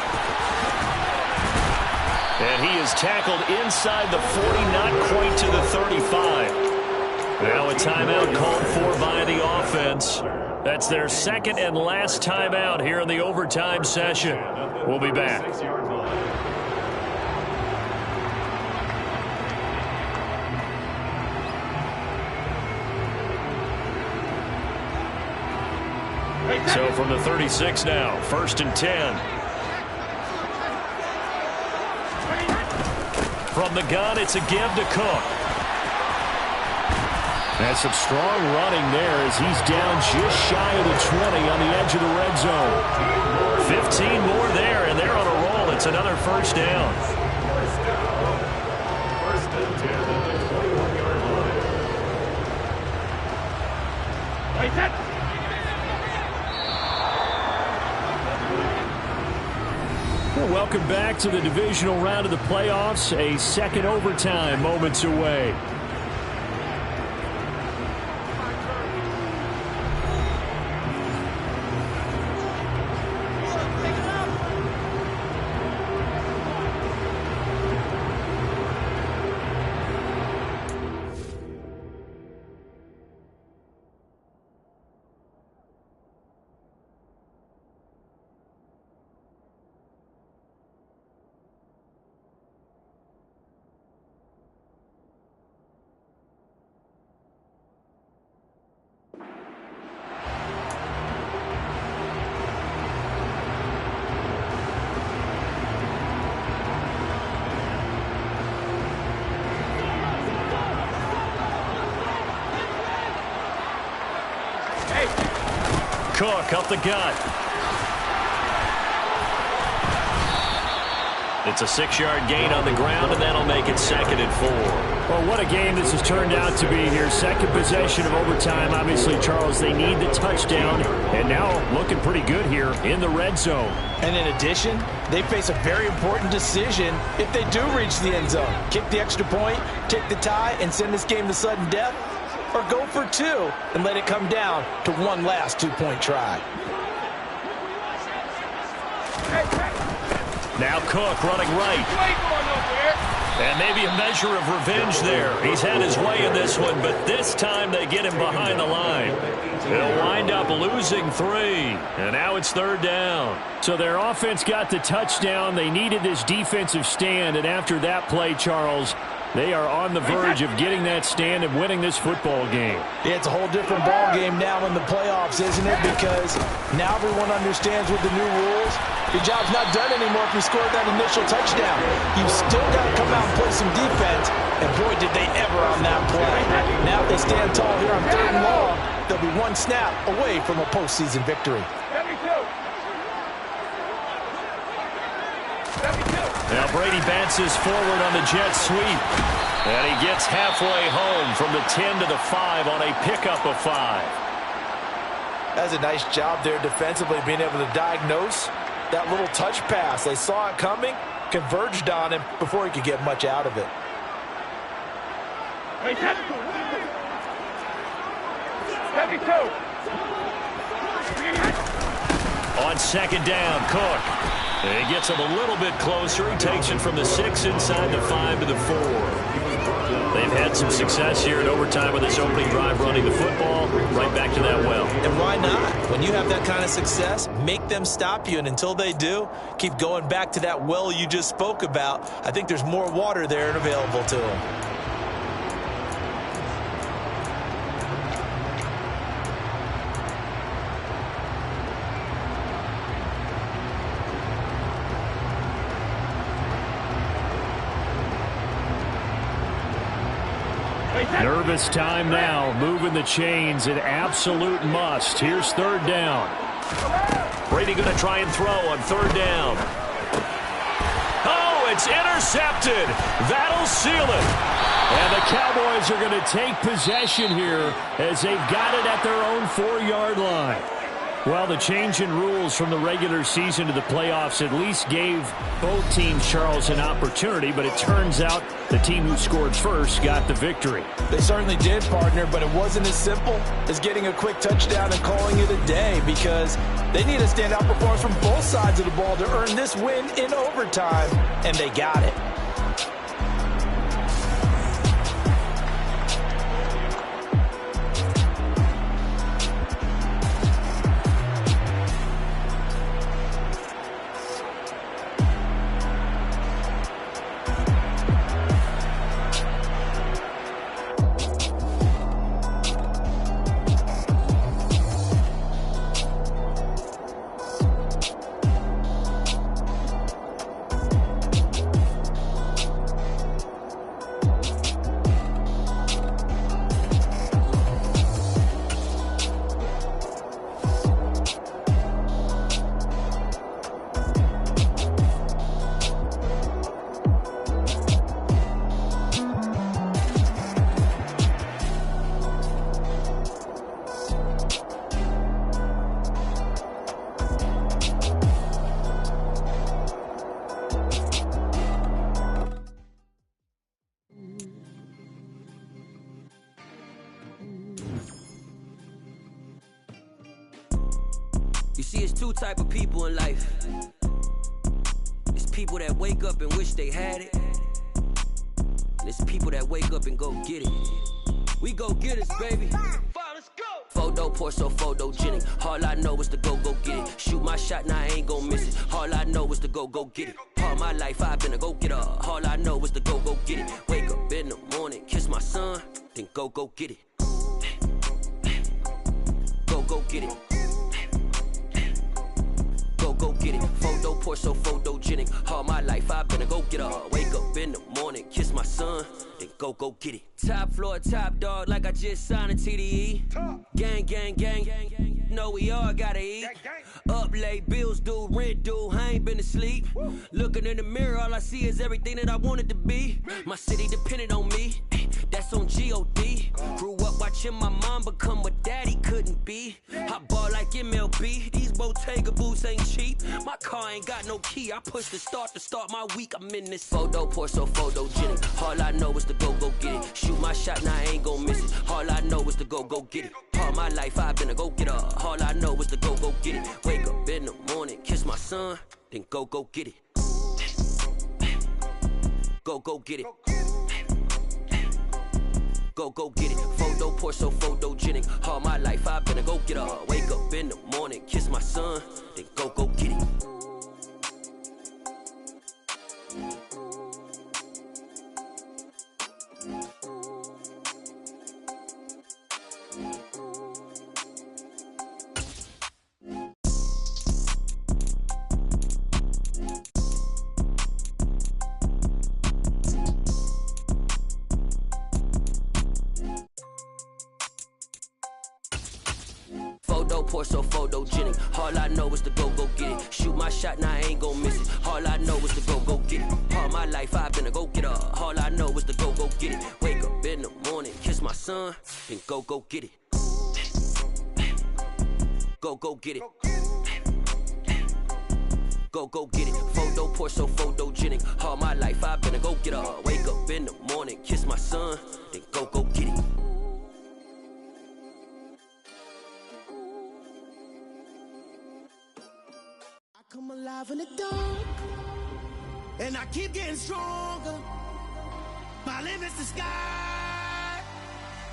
S1: And he is tackled inside the 40, not quite to the 35. Now a timeout called for by the offense. That's their second and last timeout here in the overtime session. We'll be back. So from the 36 now, first and 10. From the gun, it's a give to Cook.
S4: And some strong running there as he's down just shy of the 20 on the edge of the red zone.
S1: 15 more there, and they're on a roll. It's another first down.
S5: First and 10 at the 21-yard line.
S4: Well, welcome back to the divisional round of the playoffs. A second overtime moments away.
S1: Cook up the gut. It's a 6-yard gain on the ground, and that'll make it second and 4.
S4: Well, what a game this has turned out to be here. Second possession of overtime. Obviously, Charles, they need the touchdown, and now looking pretty good here in the red zone.
S3: And in addition, they face a very important decision if they do reach the end zone. Kick the extra point, take the tie, and send this game to sudden death, or go for 2 and let it come down to one last 2-point try.
S1: Now Cook running right. And maybe a measure of revenge there. He's had his way in this one, but this time they get him behind the line. They'll wind up losing 3, and now it's third down.
S4: So their offense got the touchdown. They needed this defensive stand, and after that play, Charles, they are on the verge of getting that stand and winning this football game.
S3: Yeah, it's a whole different ball game now in the playoffs, isn't it? Because now everyone understands with the new rules, your job's not done anymore if you scored that initial touchdown. You've still got to come out and play some defense, and boy, did they ever on that play. Now if they stand tall here on third and long, they'll be one snap away from a postseason victory.
S1: Now Brady bounces forward on the jet sweep. And he gets halfway home from the 10 to the 5 on a pickup of 5.
S3: That's a nice job there defensively, being able to diagnose that little touch pass. They saw it coming, converged on him before he could get much out of it.
S1: On second down, Cook. And he gets him a little bit closer. He takes it from the 6 inside the 5 to the 4. They've They've had some success here in overtime with this opening drive running the football right back to that well.
S2: And why not? When you have that kind of success, make them stop you. And until they do, keep going back to that well you just spoke about. I think there's more water there and available to them.
S4: Nervous time now, moving the chains, an absolute must. Here's third down.
S1: Brady going to try and throw on third down. Oh, it's intercepted. That'll seal it.
S4: And the Cowboys are going to take possession here as they've got it at their own 4-yard line. Well, the change in rules from the regular season to the playoffs at least gave both teams, Charles, an opportunity, but it turns out the team who scored first got the victory.
S3: They certainly did, partner, but it wasn't as simple as getting a quick touchdown and calling it a day, because they need a standout performance from both sides of the ball to earn this win in overtime, and they got it.
S6: You see, it's two type of people in life. It's people that wake up and wish they had it. And it's people that wake up and go get it. We go get it, baby. Let's go. Photo, Porso, photogenic. All I know is to go get it. Shoot my shot, now I ain't gon' miss it. All I know is to go get it. All my life I've been a go-getter. All I know is to go get it. Wake up in the morning, kiss my son, then go get it. Go get it. Go get it. Photo, Porso, photogenic. All my life I've been a go-getter. Wake up in the morning, kiss my son, then go get it. Top floor, top dog, like I just signed a TDE. Gang, gang, gang, gang. Know we all gotta eat. Up late, bills due, rent due, I ain't been asleep. Looking in the mirror, all I see is everything that I wanted to be. My city depended on me, that's on G.O.D. Grew up watching my mom become what daddy couldn't be. I ball like MLB, these Bottega boots ain't cheap. My car ain't got no key, I push the start to start my week. I'm in this photo, Porso, photogenic. All I know is to go get it. Shoot my shot, now I ain't gon' miss it. All I know is to go get it. All my life I've been a go-getter. All I know is to go get it. Wake up in the morning, kiss my son, then go get it. Go get it. Go get it. Photo, Porso, photogenic. All my life I've been a go-getter. Wake up in the morning, kiss my son, then go get it. Porso, photogenic. All I know is to go get it. Shoot my shot, now I ain't gon' miss it. All I know is to go get it. All my life I've been a go-getter. All I know is to go get it. Wake up in the morning, kiss my son, then go get it. Go get it. Go get it. Photo, Porso, photogenic. All my life I've been a go-getter. Wake up in the morning, kiss my son, then go get it.
S7: Come alive in the dark, and I keep getting stronger. My limit's the sky.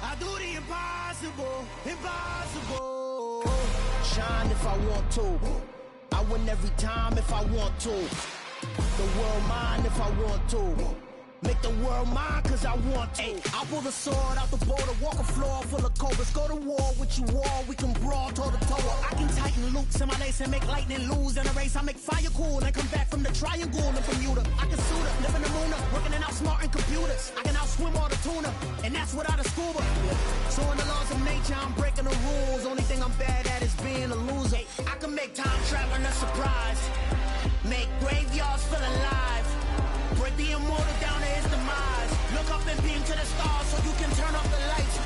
S7: I do the impossible, impossible. Shine if I want to. I win every time if I want to. The world mine if I want to. Make the world mine cause I want to. I'll pull the sword out the border, walk a floor full of cobras. Go to war with you all, we can brawl toe to toe. I can tighten loops in my lace and make lightning lose in a race. I make fire cool and come back from the triangle in Bermuda. I can suit her, live in the moon, working and outsmarting computers. I can outswim all the tuna, and that's without a scuba. So in the laws of nature, I'm breaking the rules. Only thing I'm bad at is being a loser. I can make time traveling a surprise, make graveyards feel alive. Break the immortal down to his demise. Look up and beam to the stars so you can turn off the lights.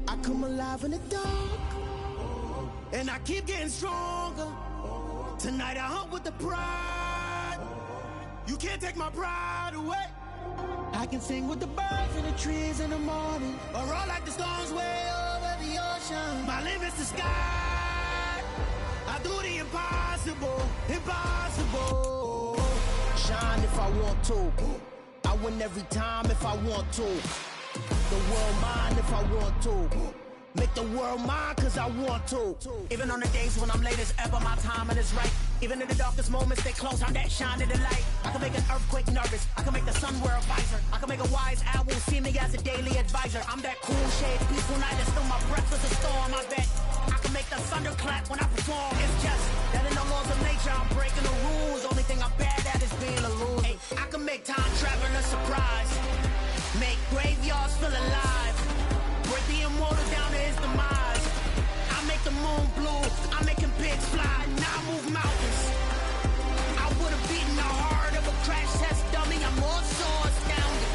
S7: I come alive in the dark, and I keep getting stronger. Tonight I hunt with the pride. You can't take my pride away. I can sing with the birds and the trees in the morning, or roll like the storms way over the ocean. My limit's the sky. I do the impossible, impossible. Shine if I want to. I win every time if I want to. The world mine if I want to. Make the world mine cause I want to. Even on the days when I'm late as ever, my timing is right. Even in the darkest moments, stay close, I'm that shining the light. I can make an earthquake nervous, I can make the sun wear a visor. I can make a wise owl see me as a daily advisor. I'm that cool shade, peaceful night, and still my breath is a storm. I bet I can make the thunder clap when I perform. It's just that in the laws of nature, I'm breaking the rules. Only thing I'm bad at is being a loser. I can make time traveling a surprise, make graveyards feel alive. Break the immortal down to his demise. I make the moon blue, I make him pigs fly. Now I move mountains. I would've beaten the heart of a crash test dummy. I'm more so astounded.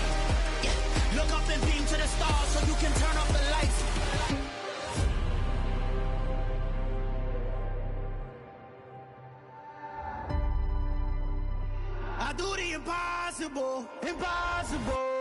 S7: Yeah. Look up and beam to the stars so you can turn off the lights. I do the impossible, impossible.